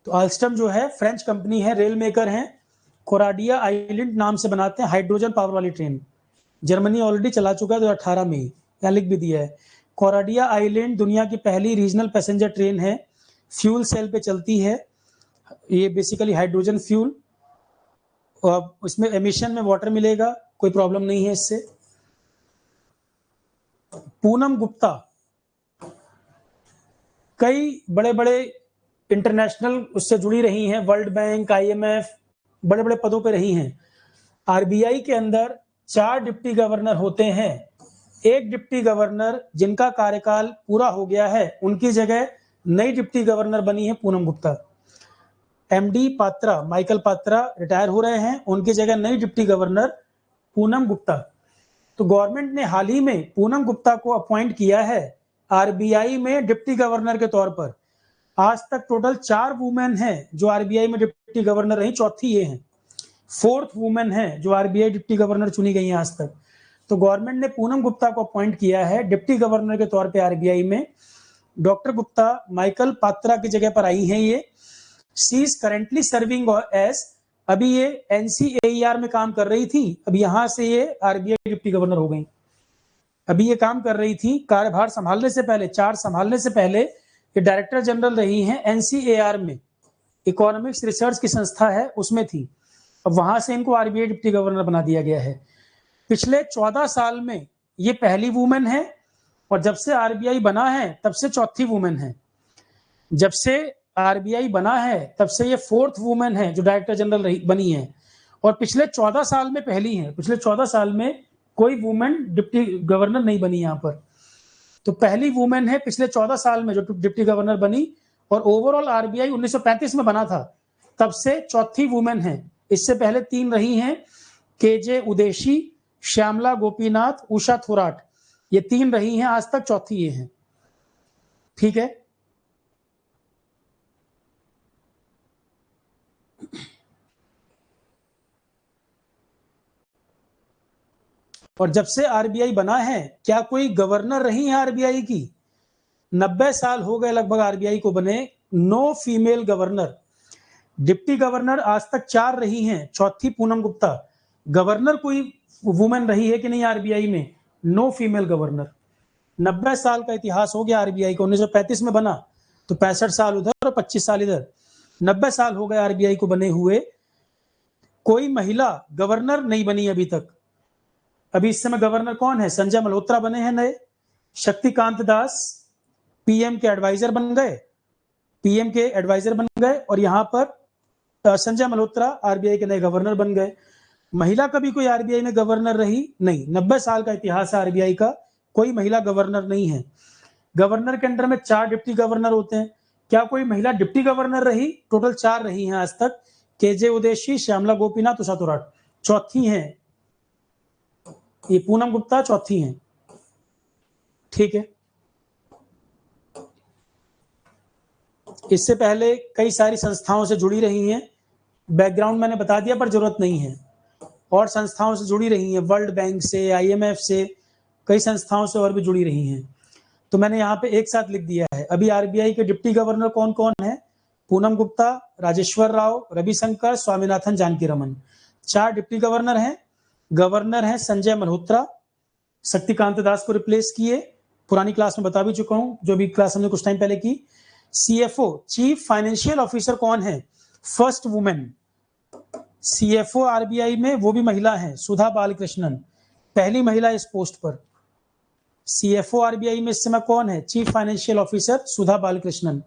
तो आल्स्टम जो है फ्रेंच कंपनी है, रेल मेकर है। कोराडिया आइलैंड नाम से बनाते हैं हाइड्रोजन पावर वाली ट्रेन। जर्मनी ऑलरेडी चला चुका है 2018 में ही, यहाँ लिख भी दिया है। कोराडिया आइलैंड दुनिया की पहली रीजनल पैसेंजर ट्रेन है, फ्यूल सेल पे चलती है। ये बेसिकली हाइड्रोजन फ्यूल, और इसमें एमिशन में वाटर मिलेगा, कोई प्रॉब्लम नहीं है इससे। पूनम गुप्ता कई बड़े बड़े इंटरनेशनल उससे जुड़ी रही हैं, वर्ल्ड बैंक, आईएमएफ, बड़े बड़े पदों पे रही हैं। आरबीआई के अंदर 4 डिप्टी गवर्नर होते हैं। एक डिप्टी गवर्नर जिनका कार्यकाल पूरा हो गया है, उनकी जगह नई डिप्टी गवर्नर बनी है Poonam Gupta. MD Patra, Michael Patra retire हो रहे हैं, उनकी जगह नई डिप्टी गवर्नर पूनम गुप्ता। तो गवर्नमेंट ने हाल ही में पूनम गुप्ता को अपॉइंट किया है आरबीआई में डिप्टी गवर्नर के तौर पर। आज तक टोटल 4 वुमेन हैं जो आरबीआई में डिप्टी गवर्नर रही, चौथी ये हैं। 4th वुमेन है जो आरबीआई डिप्टी गवर्नर चुनी गई हैं आज तक। तो गवर्नमेंट ने पूनम गुप्ता को अपॉइंट किया है डिप्टी गवर्नर के तौर पे आरबीआई में। डॉक्टर गुप्ता माइकल पात्रा की जगह पर आई हैं ये। She is currently serving as, अभी ये एनसीएईआर में काम कर रही थी, अब यहां से ये आरबीआई डिप्टी गवर्नर हो गई। अभी ये काम कर रही थी, कार्यभार संभालने से पहले, चार्ज संभालने से पहले ये डायरेक्टर जनरल रही हैं एनसीएआर में, इकोनॉमिक्स रिसर्च की संस्था है उसमें थी। अब वहां से इनको आरबीआई डिप्टी गवर्नर बना दिया गया है। पिछले 14 साल में ये पहली वुमेन है, और जब से आरबीआई बना है तब से चौथी वुमेन है। जब से आरबीआई बना है तब से ये 4th वुमेन है जो डायरेक्टर जनरल बनी है, और पिछले 14 साल में पहली है। पिछले 14 साल में कोई वुमेन डिप्टी गवर्नर नहीं बनी यहाँ पर, तो पहली वुमेन है पिछले 14 साल में जो डिप्टी गवर्नर बनी। और ओवरऑल आरबीआई 1935 में बना था, तब से चौथी वुमेन है। इससे पहले 3 रही हैं, केजे उदेशी, श्यामला गोपीनाथ, उषा थोराट, ये 3 रही हैं आज तक, चौथी ये हैं। ठीक है, और जब से आरबीआई बना है क्या कोई गवर्नर रही है आरबीआई की? 90 साल हो गए लगभग आरबीआई को बने, no female governor. Deputy governor आज तक 4 रही हैं, चौथी पूनम गुप्ता। गवर्नर कोई वुमेन रही है कि नहीं आरबीआई में? No female governor. 90 साल का इतिहास हो गया आरबीआई को, 1935 में बना, तो 65 साल उधर और 25 साल इधर, 90 साल हो गए आरबीआई को बने हुए। कोई महिला गवर्नर नहीं बनी अभी तक। अभी इस समय गवर्नर कौन है? संजय मल्होत्रा बने हैं नए। शक्तिकांत दास पीएम के एडवाइजर बन गए, और यहाँ पर संजय मल्होत्रा आरबीआई के नए गवर्नर बन गए। महिला कभी कोई आरबीआई में गवर्नर रही नहीं। 90 साल का इतिहास है आरबीआई का, कोई महिला गवर्नर नहीं है। गवर्नर के अंडर में 4 डिप्टी गवर्नर होते हैं। क्या कोई महिला डिप्टी गवर्नर रही? टोटल 4 रही हैं आज तक। केजे उदेशी, श्यामला गोपीनाथ, उषा तोराट। चौथी हैं ये पूनम गुप्ता, चौथी हैं। ठीक है, इससे पहले कई सारी संस्थाओं से जुड़ी रही हैं। बैकग्राउंड मैंने बता दिया पर जरूरत नहीं है। और संस्थाओं से जुड़ी रही हैं, वर्ल्ड बैंक से, आईएमएफ से, कई संस्थाओं से और भी जुड़ी रही हैं। तो मैंने यहाँ पे एक साथ लिख दिया है। अभी आरबीआई के डिप्टी गवर्नर कौन कौन है? पूनम गुप्ता, राजेश्वर राव, रविशंकर, स्वामीनाथन, जानकी रमन। 4 डिप्टी गवर्नर हैं। गवर्नर हैं संजय मल्होत्रा, शक्तिकांत दास को रिप्लेस किए। पुरानी क्लास में बता भी चुका हूं, जो भी क्लास हमने कुछ टाइम पहले की। सीएफओ, चीफ फाइनेंशियल ऑफिसर कौन है? फर्स्ट वुमेन सीएफओ आरबीआई में, वो भी महिला है, सुधा बालकृष्णन, पहली महिला इस पोस्ट पर। सीएफओ आरबीआई में इस समय कौन है? चीफ फाइनेंशियल ऑफिसर सुधा बालकृष्णन,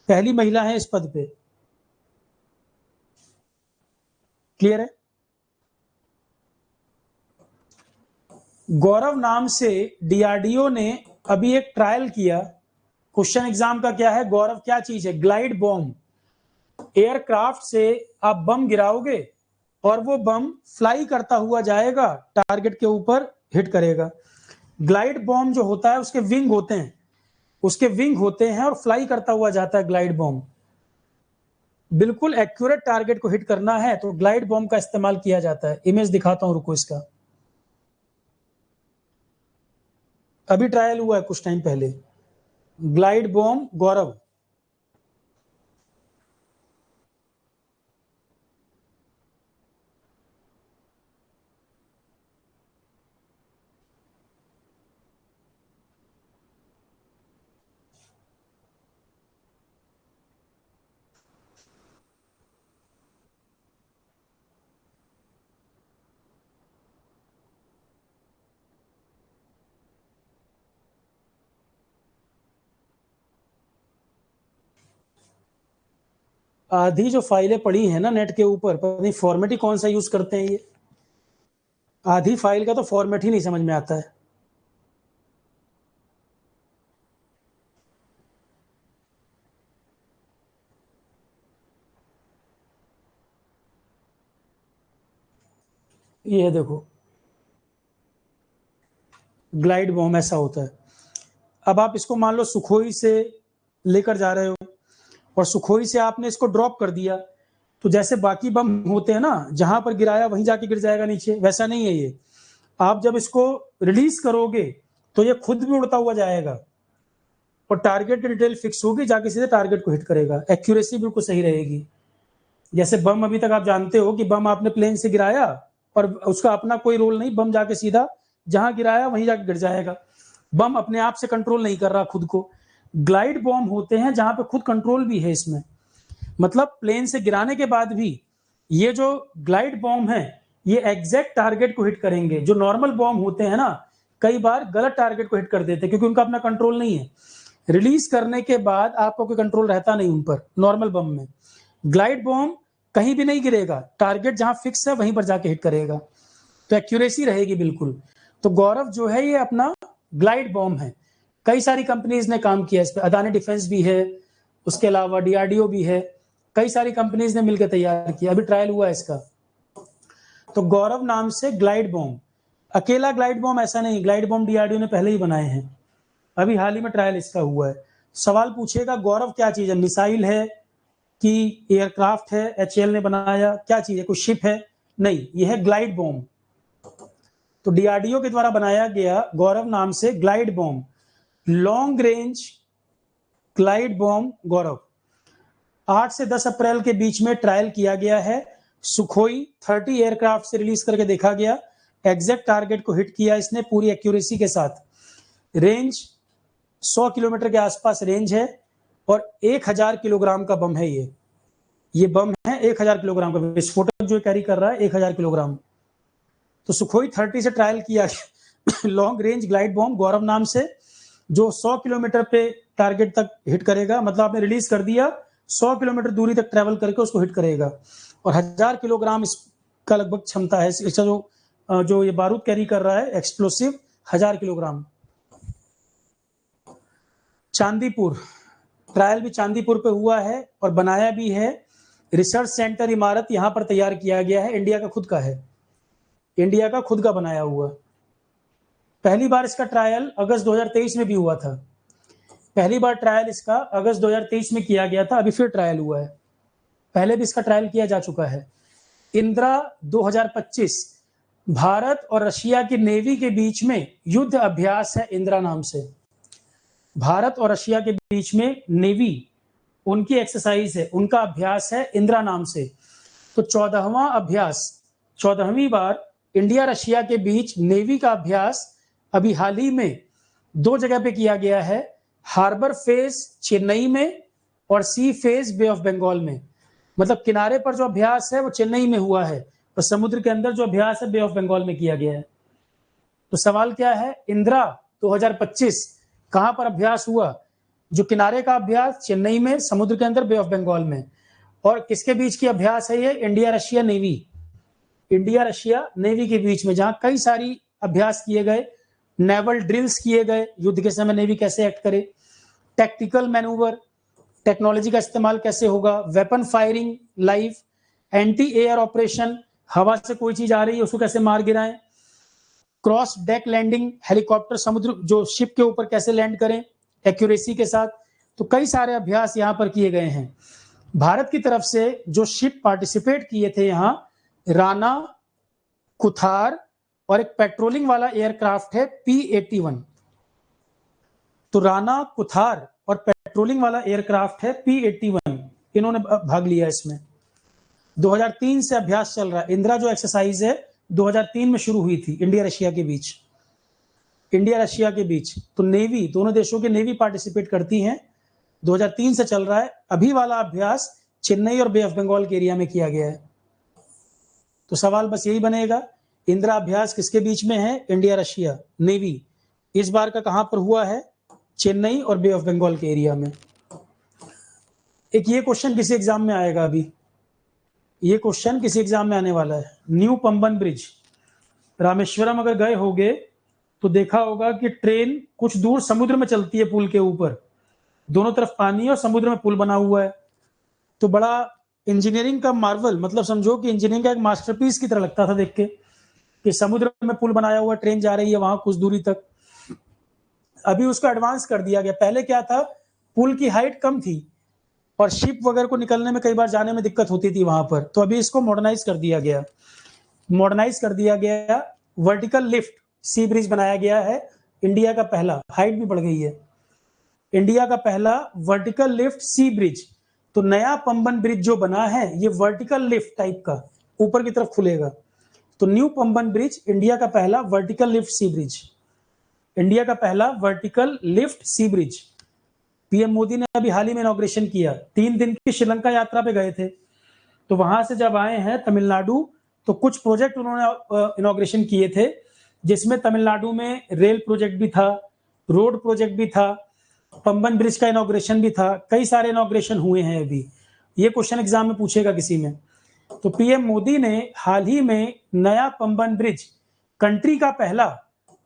पहली महिला है इस पद पे। क्लियर है? गौरव नाम से डीआरडीओ ने अभी एक ट्रायल किया। क्वेश्चन एग्जाम का क्या है? गौरव क्या चीज है? Glide bomb. एयरक्राफ्ट से आप बम गिराओगे और वो बम फ्लाई करता हुआ जाएगा, टारगेट के ऊपर हिट करेगा। ग्लाइड बॉम्ब जो होता है उसके विंग होते हैं और फ्लाई करता हुआ जाता है ग्लाइड बॉम्ब। बिल्कुल एक्यूरेट टारगेट को हिट करना है तो ग्लाइड बॉम्ब का इस्तेमाल किया जाता है। इमेज दिखाता हूं, रुको इसका। अभी ट्रायल हुआ है कुछ टाइम पहले, ग्लाइड बॉम्ब गौरव। आधी जो फाइलें पड़ी हैं ना नेट के ऊपर, पता नहीं फॉर्मेट ही कौन सा यूज करते हैं ये। आधी फाइल का तो फॉर्मेट ही नहीं समझ में आता है। ये देखो, ग्लाइड बॉम्ब ऐसा होता है। अब आप इसको मान लो सुखोई से लेकर जा रहे हो और सुखोई से आपने इसको ड्रॉप कर दिया, तो जैसे बाकी बम होते हैं ना, जहां पर गिराया वहीं जाके गिर जाएगा नीचे, वैसा नहीं है ये। आप जब इसको रिलीज करोगे तो ये खुद भी उड़ता हुआ जाएगा और टारगेट की डिटेल फिक्स होगी, जाके सीधे टारगेट को हिट करेगा। एक्यूरेसी बिल्कुल सही रहेगी। जैसे बम, अभी तक आप जानते हो कि बम आपने प्लेन से गिराया और उसका अपना कोई रोल नहीं, बम जाके सीधा जहां गिराया वहीं जाके गिर जाएगा। बम अपने आप से कंट्रोल नहीं कर रहा खुद को। ग्लाइड बॉम्ब होते हैं जहां पे खुद कंट्रोल भी है इसमें, मतलब प्लेन से गिराने के बाद भी ये जो ग्लाइड बॉम्ब है ये एग्जैक्ट टारगेट को हिट करेंगे। जो नॉर्मल बॉम्ब होते हैं ना, कई बार गलत टारगेट को हिट कर देते हैं क्योंकि उनका अपना कंट्रोल नहीं है। रिलीज करने के बाद आपका कोई कंट्रोल रहता नहीं उन पर नॉर्मल बम में। ग्लाइड बॉम्ब कहीं भी नहीं गिरेगा, टारगेट जहां फिक्स है वहीं पर जाके हिट करेगा, तो एक्यूरेसी रहेगी बिल्कुल। तो गौरव जो है ये अपना ग्लाइड बॉम्ब है। कई सारी कंपनीज ने काम किया इस पर, अदानी डिफेंस भी है, उसके अलावा डीआरडीओ भी है, कई सारी कंपनीज ने मिलकर तैयार किया। अभी ट्रायल हुआ है इसका। तो गौरव नाम से ग्लाइड बॉम्ब, अकेला ग्लाइड बॉम्ब ऐसा नहीं, ग्लाइड बॉम्ब डीआरडीओ ने पहले ही बनाए हैं, अभी हाल ही में ट्रायल इसका हुआ है। सवाल पूछेगा गौरव क्या चीज है, मिसाइल है कि एयरक्राफ्ट है, एचएएल ने बनाया, क्या चीज है, कोई शिप है? नहीं, यह है ग्लाइड बॉम्ब। तो डीआरडीओ के द्वारा बनाया गया गौरव नाम से glide bomb, long range glide bomb Gaurav 8 से 10 अप्रैल के बीच में ट्रायल किया गया है। सुखोई 30 एयरक्राफ्ट से रिलीज करके देखा गया, एग्जैक्ट टारगेट को हिट किया इसने पूरी एक्यूरेसी के साथ। रेंज 100 किलोमीटर के आसपास रेंज है और 1000 किलोग्राम का बम है ये बम है 1000 किलोग्राम का, विस्फोटक जो कैरी कर रहा है 1000 किलोग्राम। तो सुखोई 30 से ट्रायल किया लॉन्ग रेंज ग्लाइड बॉम्ब गौरव नाम से, जो 100 किलोमीटर पे टारगेट तक हिट करेगा। मतलब आपने रिलीज कर दिया, 100 किलोमीटर दूरी तक ट्रेवल करके उसको हिट करेगा, और 1000 किलोग्राम इसका लगभग क्षमता है। इसका जो ये बारूद कैरी कर रहा है एक्सप्लोसिव 1000 किलोग्राम। चांदीपुर ट्रायल भी चांदीपुर पे हुआ है और बनाया भी है। रिसर्च सेंटर इमारत यहां पर तैयार किया गया है, इंडिया का खुद का है, इंडिया का खुद का बनाया हुआ। पहली बार इसका ट्रायल अगस्त 2023 में भी हुआ था। पहली बार ट्रायल इसका अगस्त 2023 में किया गया था, अभी फिर ट्रायल हुआ है। पहले भी इसका ट्रायल किया जा चुका है। इंदिरा 2025 भारत और रशिया की नेवी के बीच में युद्ध अभ्यास है, इंदिरा नाम से। भारत और रशिया के बीच में नेवी उनकी एक्सरसाइज है, उनका अभ्यास है इंदिरा नाम से। तो 14वां अभ्यास, 14वीं बार इंडिया रशिया के बीच नेवी का अभ्यास अभी हाल ही में 2 जगह पे किया गया है, हार्बर फेज चेन्नई में और सी फेज बे ऑफ बंगाल में। मतलब किनारे पर जो अभ्यास है वो चेन्नई में हुआ है, और समुद्र के अंदर जो अभ्यास है बे ऑफ बंगाल में किया गया है। तो सवाल क्या है, इंदिरा 2025 कहां पर अभ्यास हुआ? जो किनारे का अभ्यास चेन्नई में, समुद्र के अंदर बे ऑफ बंगाल में। और किसके बीच की अभ्यास है ये? India Russia navy, India Russia navy के बीच में, जहां कई सारी अभ्यास किए गए, नेवल ड्रिल्स किए गए, युद्ध के समय नेवी कैसे एक्ट करे, टैक्टिकल मैनूवर, टेक्नोलॉजी का इस्तेमाल कैसे होगा, weapon firing live, anti air operation, हवा से कोई चीज आ रही है उसको कैसे मार गिराएं, क्रॉस डेक लैंडिंग, हेलीकॉप्टर समुद्र जो शिप के ऊपर कैसे लैंड करें एक्यूरेसी के साथ। तो कई सारे अभ्यास यहाँ पर किए गए हैं। भारत की तरफ से जो शिप पार्टिसिपेट किए थे यहाँ, राणा, कुथार और एक पेट्रोलिंग वाला एयरक्राफ्ट है P-81। तो राणा, कुथार और पेट्रोलिंग वाला एयरक्राफ्ट है P-81, इन्होंने भाग लिया इसमें। 2003 से अभ्यास चल रहा है। इंदिरा जो एक्सरसाइज है 2003 में शुरू हुई थी इंडिया रशिया के बीच, इंडिया रशिया के बीच। तो नेवी, दोनों देशों की नेवी पार्टिसिपेट करती हैं। 2003 से चल रहा है। अभी वाला अभ्यास चेन्नई और बे ऑफ बंगाल के एरिया में किया गया है। तो सवाल बस यही बनेगा, इंदिरा अभ्यास किसके बीच में है? India Russia navy. इस बार का कहां पर हुआ है? चेन्नई और बे ऑफ बंगाल के एरिया में। एक ये क्वेश्चन किसी एग्जाम में आएगा, अभी ये क्वेश्चन किसी एग्जाम में आने वाला है। न्यू पंबन ब्रिज, रामेश्वरम अगर गए होगे तो देखा होगा कि ट्रेन कुछ दूर समुद्र में चलती है, पुल के ऊपर, दोनों तरफ पानी और समुद्र में पुल बना हुआ है। तो बड़ा इंजीनियरिंग का मार्वल, मतलब समझो कि इंजीनियरिंग का एक मास्टरपीस की तरह लगता था देख के, कि समुद्र में पुल बनाया हुआ, ट्रेन जा रही है वहां कुछ दूरी तक। अभी उसको एडवांस कर दिया गया। पहले क्या था, पुल की हाइट कम थी और शिप वगैरह को निकलने में कई बार जाने में दिक्कत होती थी वहां पर। तो अभी इसको मॉडर्नाइज कर दिया गया, मॉडर्नाइज कर दिया गया। वर्टिकल लिफ्ट सी ब्रिज बनाया गया है, इंडिया का पहला, हाइट भी बढ़ गई है, इंडिया का पहला वर्टिकल लिफ्ट सी ब्रिज। तो नया पंबन ब्रिज जो बना है ये वर्टिकल लिफ्ट टाइप का ऊपर की तरफ खुलेगा। तो न्यू पंबन ब्रिज इंडिया का पहला वर्टिकल लिफ्ट सी ब्रिज, इंडिया का पहला वर्टिकल लिफ्ट सी ब्रिज। पीएम मोदी ने अभी हाल ही में इनॉग्रेशन किया। 3 दिन की श्रीलंका यात्रा पे गए थे, तो वहां से जब आए हैं तमिलनाडु, तो कुछ प्रोजेक्ट उन्होंने इनॉग्रेशन किए थे, जिसमें तमिलनाडु में रेल प्रोजेक्ट भी था, रोड प्रोजेक्ट भी था, पंबन ब्रिज का इनॉग्रेशन भी था। कई सारे इनॉग्रेशन हुए हैं अभी। ये क्वेश्चन एग्जाम में पूछेगा किसी में। तो पीएम मोदी ने हाल ही में नया पंबन ब्रिज, कंट्री का पहला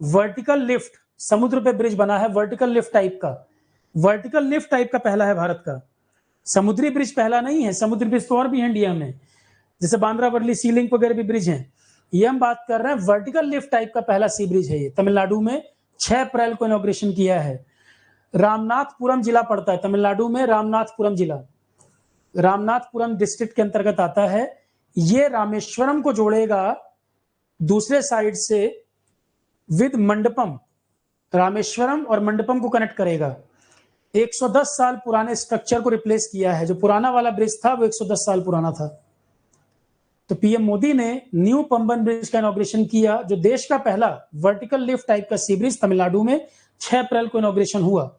वर्टिकल लिफ्ट, समुद्र पे ब्रिज बना है वर्टिकल लिफ्ट टाइप का, वर्टिकल लिफ्ट टाइप का पहला है भारत का। समुद्री ब्रिज पहला नहीं है, समुद्री ब्रिज तो और भी है इंडिया में, जैसे बांद्रा वर्ली सी लिंक वगैरह भी ब्रिज हैं। ये हम बात कर रहे हैं वर्टिकल लिफ्ट टाइप का पहला सी ब्रिज है। ये तमिलनाडु में 6 अप्रैल को इनॉग्रेशन किया है। रामनाथपुरम जिला पड़ता है तमिलनाडु में, रामनाथपुरम जिला, रामनाथपुरम डिस्ट्रिक्ट के अंतर्गत आता है। ये रामेश्वरम को जोड़ेगा दूसरे साइड से विद मंडपम, रामेश्वरम और मंडपम को कनेक्ट करेगा। 110 साल पुराने स्ट्रक्चर को रिप्लेस किया है। जो पुराना वाला ब्रिज था वो 110 साल पुराना था। तो पीएम मोदी ने न्यू पंबन ब्रिज का इनॉग्रेशन किया, जो देश का पहला वर्टिकल लिफ्ट टाइप का सी ब्रिज तमिलनाडु में 6 अप्रैल को इनॉग्रेशन हुआ।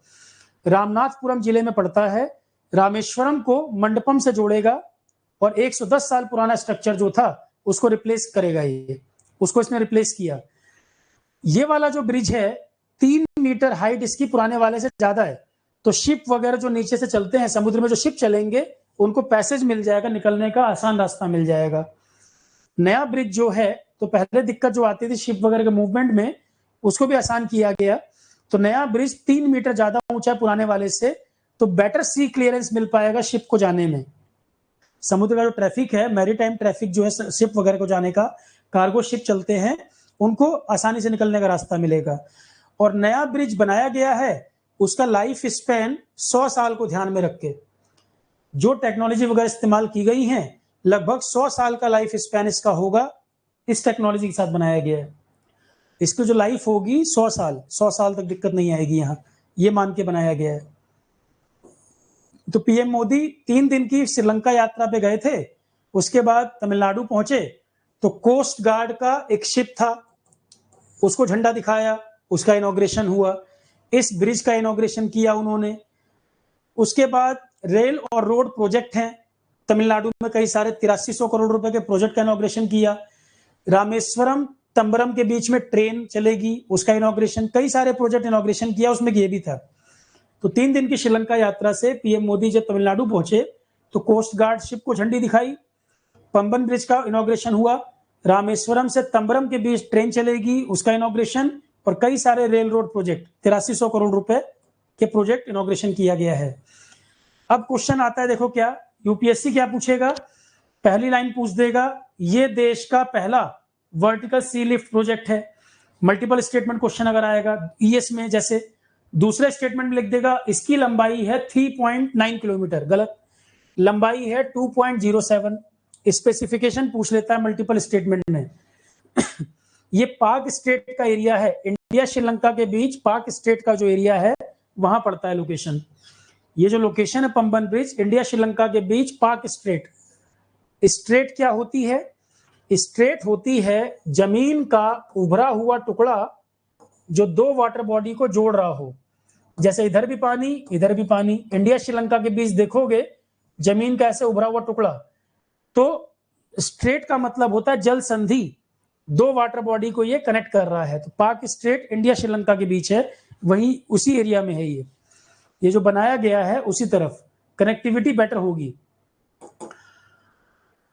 रामनाथपुरम जिले में पड़ता है। रामेश्वरम को मंडपम से जोड़ेगा और 110 साल पुराना स्ट्रक्चर जो था उसको रिप्लेस करेगा ये। उसको इसने रिप्लेस किया। ये वाला जो ब्रिज है 3 मीटर हाइट इसकी पुराने वाले से ज्यादा है, तो शिप वगैरह जो नीचे से चलते हैं समुद्र में, जो शिप चलेंगे उनको पैसेज मिल जाएगा, निकलने का आसान रास्ता मिल जाएगा। नया ब्रिज जो है, तो पहले दिक्कत जो आती थी शिप वगैरह के मूवमेंट में, उसको भी आसान किया गया। तो नया ब्रिज 3 मीटर ज्यादा ऊंचा पुराने वाले से, तो बेटर सी क्लियरेंस मिल पाएगा शिप को जाने में। समुद्र का जो ट्रैफिक है, मैरीटाइम ट्रैफिक जो है शिप वगैरह को जाने का, कार्गो शिप चलते हैं, उनको आसानी से निकलने का रास्ता मिलेगा। और नया ब्रिज बनाया गया है, उसका लाइफ स्पैन 100 साल को ध्यान में रख के, जो टेक्नोलॉजी वगैरह इस्तेमाल की गई है, लगभग 100 साल का लाइफ स्पैन इसका होगा। इस टेक्नोलॉजी के साथ बनाया गया है। इसकी जो लाइफ होगी 100 साल तक दिक्कत नहीं आएगी यहाँ, ये मान के बनाया गया है। तो पीएम मोदी 3 दिन की श्रीलंका यात्रा पे गए थे, उसके बाद तमिलनाडु पहुंचे, तो कोस्ट गार्ड का एक शिप था, उसको झंडा दिखाया, उसका इनॉग्रेशन हुआ, इस ब्रिज का इनॉग्रेशन किया उन्होंने। उसके बाद रेल और रोड प्रोजेक्ट हैं तमिलनाडु में, कई सारे 8300 करोड़ रुपए के प्रोजेक्ट का इनॉग्रेशन किया। रामेश्वरम तंबरम के बीच में ट्रेन चलेगी, उसका इनॉग्रेशन, कई सारे प्रोजेक्ट इनॉग्रेशन किया, उसमें ये भी था। तो 3 दिन की श्रीलंका यात्रा से पीएम मोदी जब तमिलनाडु पहुंचे, तो कोस्ट गार्ड शिप को झंडी दिखाई, पंबन ब्रिज का इनॉग्रेशन हुआ, रामेश्वरम से तंबरम के बीच ट्रेन चलेगी, उसका इनॉग्रेशन, और कई सारे रेल रोड प्रोजेक्ट 8300 करोड़ रुपए के प्रोजेक्ट इनॉग्रेशन किया गया है। अब क्वेश्चन आता है, देखो क्या यूपीएससी क्या पूछेगा। पहली लाइन पूछ देगा, ये देश का पहला वर्टिकल सी लिफ्ट प्रोजेक्ट है। मल्टीपल स्टेटमेंट क्वेश्चन अगर आएगा ईएस में, जैसे दूसरे स्टेटमेंट में लिख देगा इसकी लंबाई है 3.9 किलोमीटर, गलत, लंबाई है 2.07। स्पेसिफिकेशन पूछ लेता है मल्टीपल स्टेटमेंट में। ये पाक स्टेट का एरिया है, इंडिया श्रीलंका के बीच पाक स्टेट का जो एरिया है वहां पड़ता है लोकेशन। ये जो लोकेशन है पंबन ब्रिज, इंडिया श्रीलंका के बीच पाक स्ट्रेट। स्ट्रेट क्या होती है? स्ट्रेट होती है जमीन का उभरा हुआ टुकड़ा जो 2 वाटर बॉडी को जोड़ रहा हो। जैसे इधर भी पानी, इधर भी पानी, इंडिया श्रीलंका के बीच देखोगे जमीन का ऐसे उभरा हुआ टुकड़ा, तो स्ट्रेट का मतलब होता है जल संधि, 2 वाटर बॉडी को ये कनेक्ट कर रहा है। तो पाक स्ट्रेट इंडिया श्रीलंका के बीच है, वहीं उसी एरिया में है ये जो बनाया गया है, उसी तरफ कनेक्टिविटी बेटर होगी।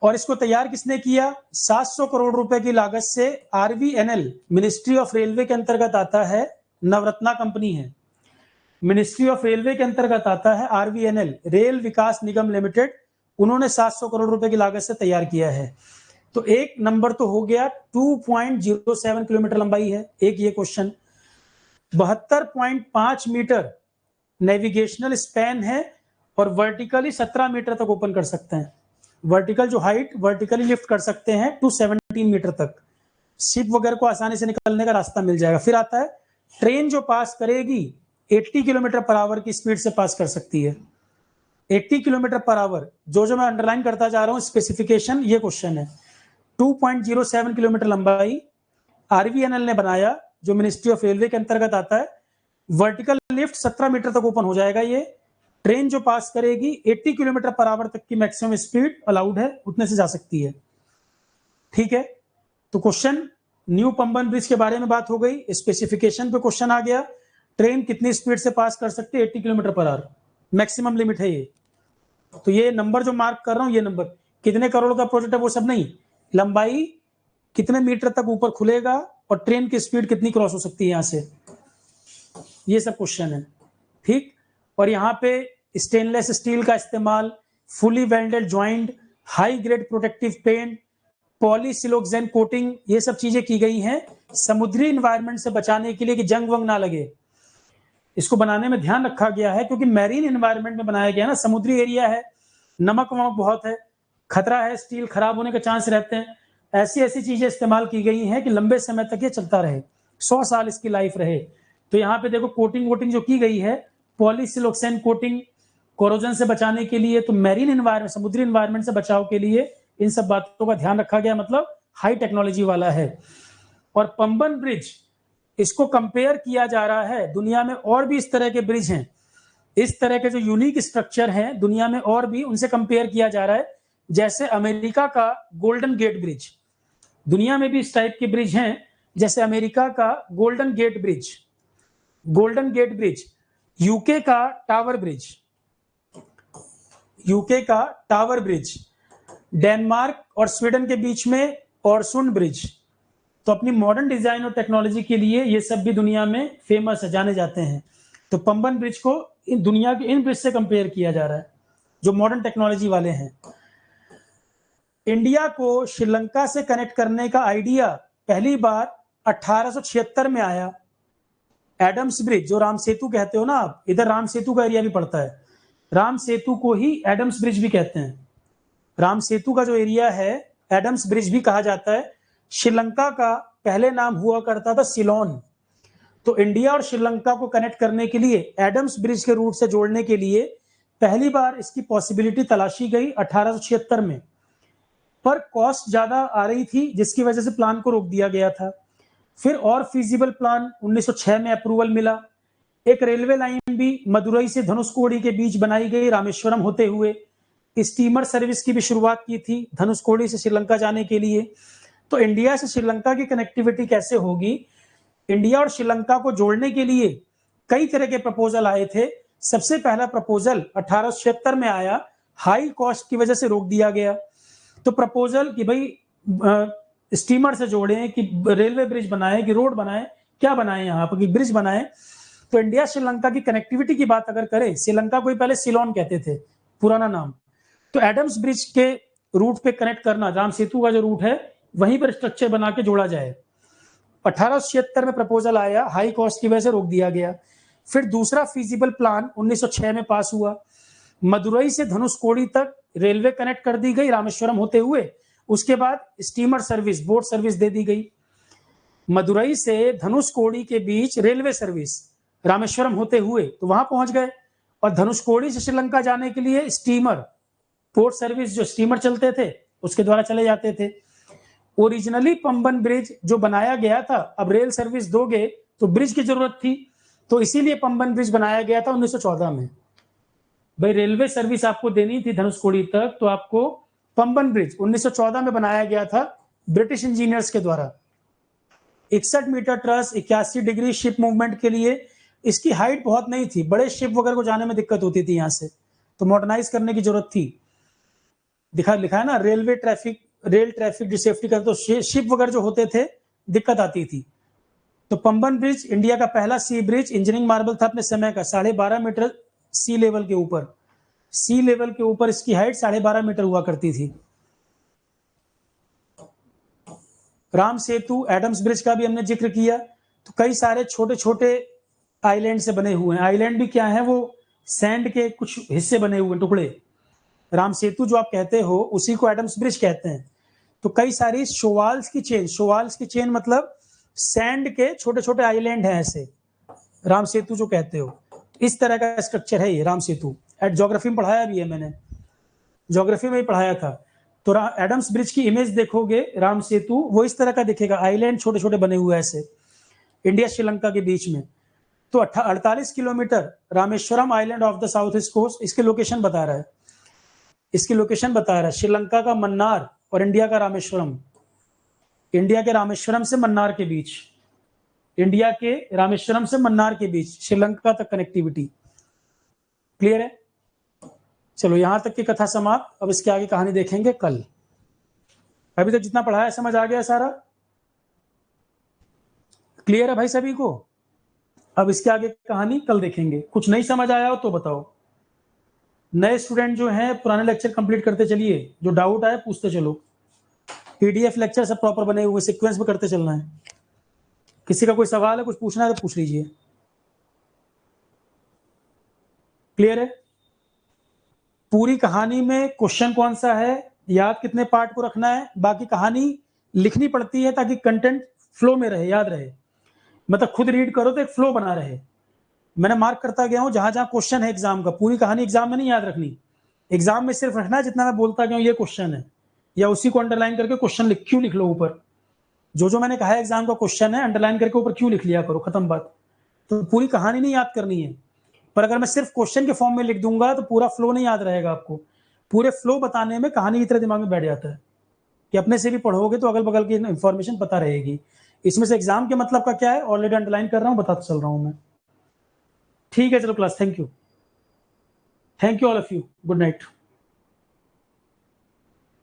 और इसको तैयार किसने किया? 700 करोड़ रुपए की लागत से आरवीएनएल, मिनिस्ट्री ऑफ रेलवे के अंतर्गत आता है, नवरत्ना कंपनी है, मिनिस्ट्री ऑफ रेलवे के अंतर्गत आता है आरवीएनएल, रेल विकास निगम लिमिटेड, उन्होंने 700 करोड़ रुपए की लागत से तैयार किया है। तो एक नंबर तो हो गया, 2.07 किलोमीटर लंबाई है एक ये क्वेश्चन। 72.5 मीटर नेविगेशनल स्पैन है, और वर्टिकली 17 मीटर तक ओपन कर सकते हैं। वर्टिकल जो हाइट वर्टिकली लिफ्ट कर सकते हैं 217 मीटर तक, शिप वगैरह को आसानी से निकलने का रास्ता मिल जाएगा। फिर आता है ट्रेन जो पास करेगी 80 किलोमीटर पर आवर की स्पीड से पास कर सकती है। 80 किलोमीटर पर आवर, जो मैं अंडरलाइन करता जा रहा हूं स्पेसिफिकेशन, ये क्वेश्चन है। 2.07 किलोमीटर लंबाई आरवीएनएल ने बनाया, जो मिनिस्ट्री ऑफ रेलवे के अंतर्गत आता है। वर्टिकल लिफ्ट 17 मीटर तक ओपन हो जाएगा। ये ट्रेन जो पास करेगी 80 किलोमीटर पर आवर तक की मैक्सिमम स्पीड अलाउड है, उतने से जा सकती है। ठीक है, तो क्वेश्चन न्यू पंबन ब्रिज के बारे में बात हो गई, स्पेसिफिकेशन पे क्वेश्चन आ गया, ट्रेन कितनी स्पीड से पास कर सकती है, 80 kilometre per our maximum limit है ये। तो ये नंबर जो मार्क कर रहा हूं, ये नंबर कितने करोड़ का प्रोजेक्ट है वो सब नहीं, लंबाई कितने मीटर तक ऊपर खुलेगा और ट्रेन की स्पीड कितनी क्रॉस हो सकती है यहां से, ये सब क्वेश्चन है। ठीक, और यहाँ पे स्टेनलेस स्टील का इस्तेमाल, fully welded joint, high grade protective paint, polysiloxane coating, ये सब चीजें की गई हैं समुद्री इन्वायरमेंट से बचाने के लिए कि जंग वंग ना लगे। इसको बनाने में ध्यान रखा गया है क्योंकि मैरीन इन्वायरमेंट में बनाया गया ना, समुद्री एरिया है, नमक वमक बहुत है, खतरा है, स्टील खराब होने के चांस रहते हैं। ऐसी ऐसी चीजें इस्तेमाल की गई हैं कि लंबे समय तक ये चलता रहे, 100 साल इसकी लाइफ रहे। तो यहाँ पे देखो कोटिंग वोटिंग जो की गई है, पॉलीसिलोक्सेन कोटिंग, कोरोजन से बचाने के लिए, तो मैरीन इन्वायरमेंट, समुद्री इन्वायरमेंट से बचाव के लिए इन सब बातों का ध्यान रखा गया, मतलब हाई टेक्नोलॉजी वाला है। और पंबन ब्रिज, इसको कंपेयर किया जा रहा है, दुनिया में और भी इस तरह के ब्रिज हैं, इस तरह के जो यूनिक स्ट्रक्चर हैं दुनिया में और भी, उनसे कंपेयर किया जा रहा है। जैसे अमेरिका का गोल्डन गेट ब्रिज, दुनिया में भी इस टाइप के ब्रिज हैं, जैसे अमेरिका का Golden Gate Bridge, Golden Gate Bridge, UK का टावर ब्रिज, यूके का टावर ब्रिज, डेनमार्क और स्वीडन के बीच में ऑरसुंड ब्रिज। तो अपनी मॉडर्न डिजाइन और टेक्नोलॉजी के लिए ये सब भी दुनिया में फेमस है, जाने जाते हैं। तो पंबन ब्रिज को इन दुनिया के इन ब्रिज से कंपेयर किया जा रहा है जो मॉडर्न टेक्नोलॉजी वाले हैं। इंडिया को श्रीलंका से कनेक्ट करने का आइडिया पहली बार 1876 में आया। एडम्स ब्रिज, जो राम सेतु कहते हो ना आप, इधर राम सेतु का एरिया भी पड़ता है, राम सेतु को ही एडम्स ब्रिज भी कहते हैं। राम सेतु का जो एरिया है एडम्स ब्रिज भी कहा जाता है। श्रीलंका का पहले नाम हुआ करता था सिलोन। तो इंडिया और श्रीलंका को कनेक्ट करने के लिए, एडम्स ब्रिज के रूट से जोड़ने के लिए पहली बार इसकी पॉसिबिलिटी तलाशी गई 1876 में, पर कॉस्ट ज्यादा आ रही थी जिसकी वजह से प्लान को रोक दिया गया था। फिर और फीजिबल प्लान 1906 में अप्रूवल मिला। एक रेलवे लाइन भी मदुरई से धनुषकोडी के बीच बनाई गई, रामेश्वरम होते हुए। स्टीमर सर्विस की भी शुरुआत की थी धनुषकोडी से श्रीलंका जाने के लिए। तो इंडिया से श्रीलंका की कनेक्टिविटी कैसे होगी, इंडिया और श्रीलंका को जोड़ने के लिए कई तरह के प्रपोजल आए थे। सबसे पहला प्रपोजल 1876 में आया, हाई कॉस्ट की वजह से रोक दिया गया। तो प्रपोजल कि भाई स्टीमर से जोड़ें, कि रेलवे ब्रिज बनाए, कि रोड बनाए, क्या बनाए यहाँ पर, कि ब्रिज बनाए। तो इंडिया श्रीलंका की कनेक्टिविटी की बात अगर करें, श्रीलंका को ही पहले सिलोन कहते थे, पुराना नाम। तो एडम्स ब्रिज के रूट पे कनेक्ट करना, राम सेतु का जो रूट है वहीं पर स्ट्रक्चर बना के जोड़ा जाए। 1876 में प्रपोजल आया, हाई कॉस्ट की वजह से रोक दिया गया। फिर दूसरा फीजिबल प्लान 1906 में पास हुआ। मदुरई से धनुषकोडी तक रेलवे कनेक्ट कर दी गई रामेश्वरम होते हुए। उसके बाद स्टीमर सर्विस, बोट सर्विस दे दी गई। मदुरई से धनुषकोडी के बीच रेलवे सर्विस रामेश्वरम होते हुए, तो वहां पहुंच गए। और धनुषकोडी से श्रीलंका जाने के लिए स्टीमर, पोर्ट सर्विस, जो स्टीमर चलते थे उसके द्वारा चले जाते थे। ओरिजिनली पंबन ब्रिज जो बनाया गया था, अब रेल सर्विस दोगे तो ब्रिज की जरूरत थी, तो इसीलिए पंबन ब्रिज बनाया गया था 1914 में। भाई रेलवे सर्विस आपको देनी थी धनुषकोडी तक, तो आपको पंबन ब्रिज 1914 में बनाया गया था ब्रिटिश इंजीनियर्स के द्वारा। 61 metre truss, 81 degree ship movement के लिए। इसकी हाइट बहुत नहीं थी, बड़े शिप वगैरह को जाने में दिक्कत होती थी यहाँ से, तो मॉडर्नाइज करने की जरूरत थी। लिखा है ना, रेलवे ट्रैफिक, रेल ट्रैफिक जो सेफ्टी का, तो शिप वगैरह जो होते थे दिक्कत आती थी। तो पंबन ब्रिज इंडिया का पहला सी ब्रिज, इंजीनियरिंग मार्बल था अपने समय का, 12.5 मीटर सी लेवल के ऊपर। सी लेवल के ऊपर इसकी हाइट 12.5 मीटर हुआ करती थी। राम सेतु, एडम्स ब्रिज का भी हमने जिक्र किया। तो कई सारे छोटे छोटे आइलैंड से बने हुए हैं। आइलैंड भी क्या है, वो सैंड के कुछ हिस्से बने हुए टुकड़े। राम सेतु जो आप कहते हो उसी को एडम्स ब्रिज कहते हैं। तो कई सारी शोवाल्स की चेन, शोवाल्स की चेन मतलब सैंड के छोटे छोटे आइलैंड हैं ऐसे, राम सेतु जो कहते हो, इस तरह का स्ट्रक्चर है ये राम सेतु। एट ज्योग्राफी में पढ़ाया भी है, मैंने ज्योग्राफी में ही पढ़ाया था। तो एडम्स ब्रिज की इमेज देखोगे, राम सेतु वो इस तरह का दिखेगा, आइलैंड छोटे छोटे बने हुए ऐसे इंडिया श्रीलंका के बीच में। तो 48 kilometre Rameswaram island off the south east coast, इसकी लोकेशन बता रहा है, इसकी लोकेशन बता रहा है। श्रीलंका का मन्नार और इंडिया का रामेश्वरम, इंडिया के रामेश्वरम से मन्नार के बीच, इंडिया के रामेश्वरम से मन्नार के बीच श्रीलंका तक कनेक्टिविटी। क्लियर है? चलो यहां तक की कथा समाप्त। अब इसके आगे कहानी देखेंगे कल। अभी तक जितना पढ़ाया समझ आ गया सारा? क्लियर है भाई सभी को? अब इसके आगे कहानी कल देखेंगे। कुछ नहीं समझ आया हो तो बताओ। नए स्टूडेंट जो हैं पुराने लेक्चर कंप्लीट करते चलिए, जो डाउट आए पूछते चलो। पीडीएफ लेक्चर सब प्रॉपर बने हुए, सीक्वेंस में करते चलना है। किसी का कोई सवाल है, कुछ पूछना है तो पूछ लीजिए। क्लियर है? पूरी कहानी में क्वेश्चन कौन सा है, याद कितने पार्ट को रखना है, बाकी कहानी लिखनी पड़ती है ताकि कंटेंट फ्लो में रहे, याद रहे। मतलब खुद रीड करो तो एक फ्लो बना रहे। मैंने मार्क करता गया हूं जहां जहां क्वेश्चन है एग्जाम का। पूरी कहानी एग्जाम में नहीं याद रखनी, एग्जाम में सिर्फ रखना जितना मैं बोलता गया हूं ये क्वेश्चन है, या उसी को अंडरलाइन करके क्वेश्चन क्यों लिख लो ऊपर। जो जो मैंने कहा है एग्जाम का क्वेश्चन है, अंडरलाइन करके ऊपर क्यों लिख लिया करो, खत्म बात। तो पूरी कहानी नहीं याद करनी है, पर अगर मैं सिर्फ क्वेश्चन के फॉर्म में लिख दूंगा तो पूरा फ्लो नहीं याद रहेगा आपको। पूरे फ्लो बताने में कहानी की तरह दिमाग में बैठ जाता है। कि अपने से भी पढ़ोगे तो अगल बगल की इंफॉर्मेशन पता रहेगी। इसमें से एग्जाम के मतलब का क्या है ऑलरेडी अंडरलाइन कर रहा हूँ, बताता चल रहा हूँ मैं। ठीक है चलो class, thank you all of you, good night.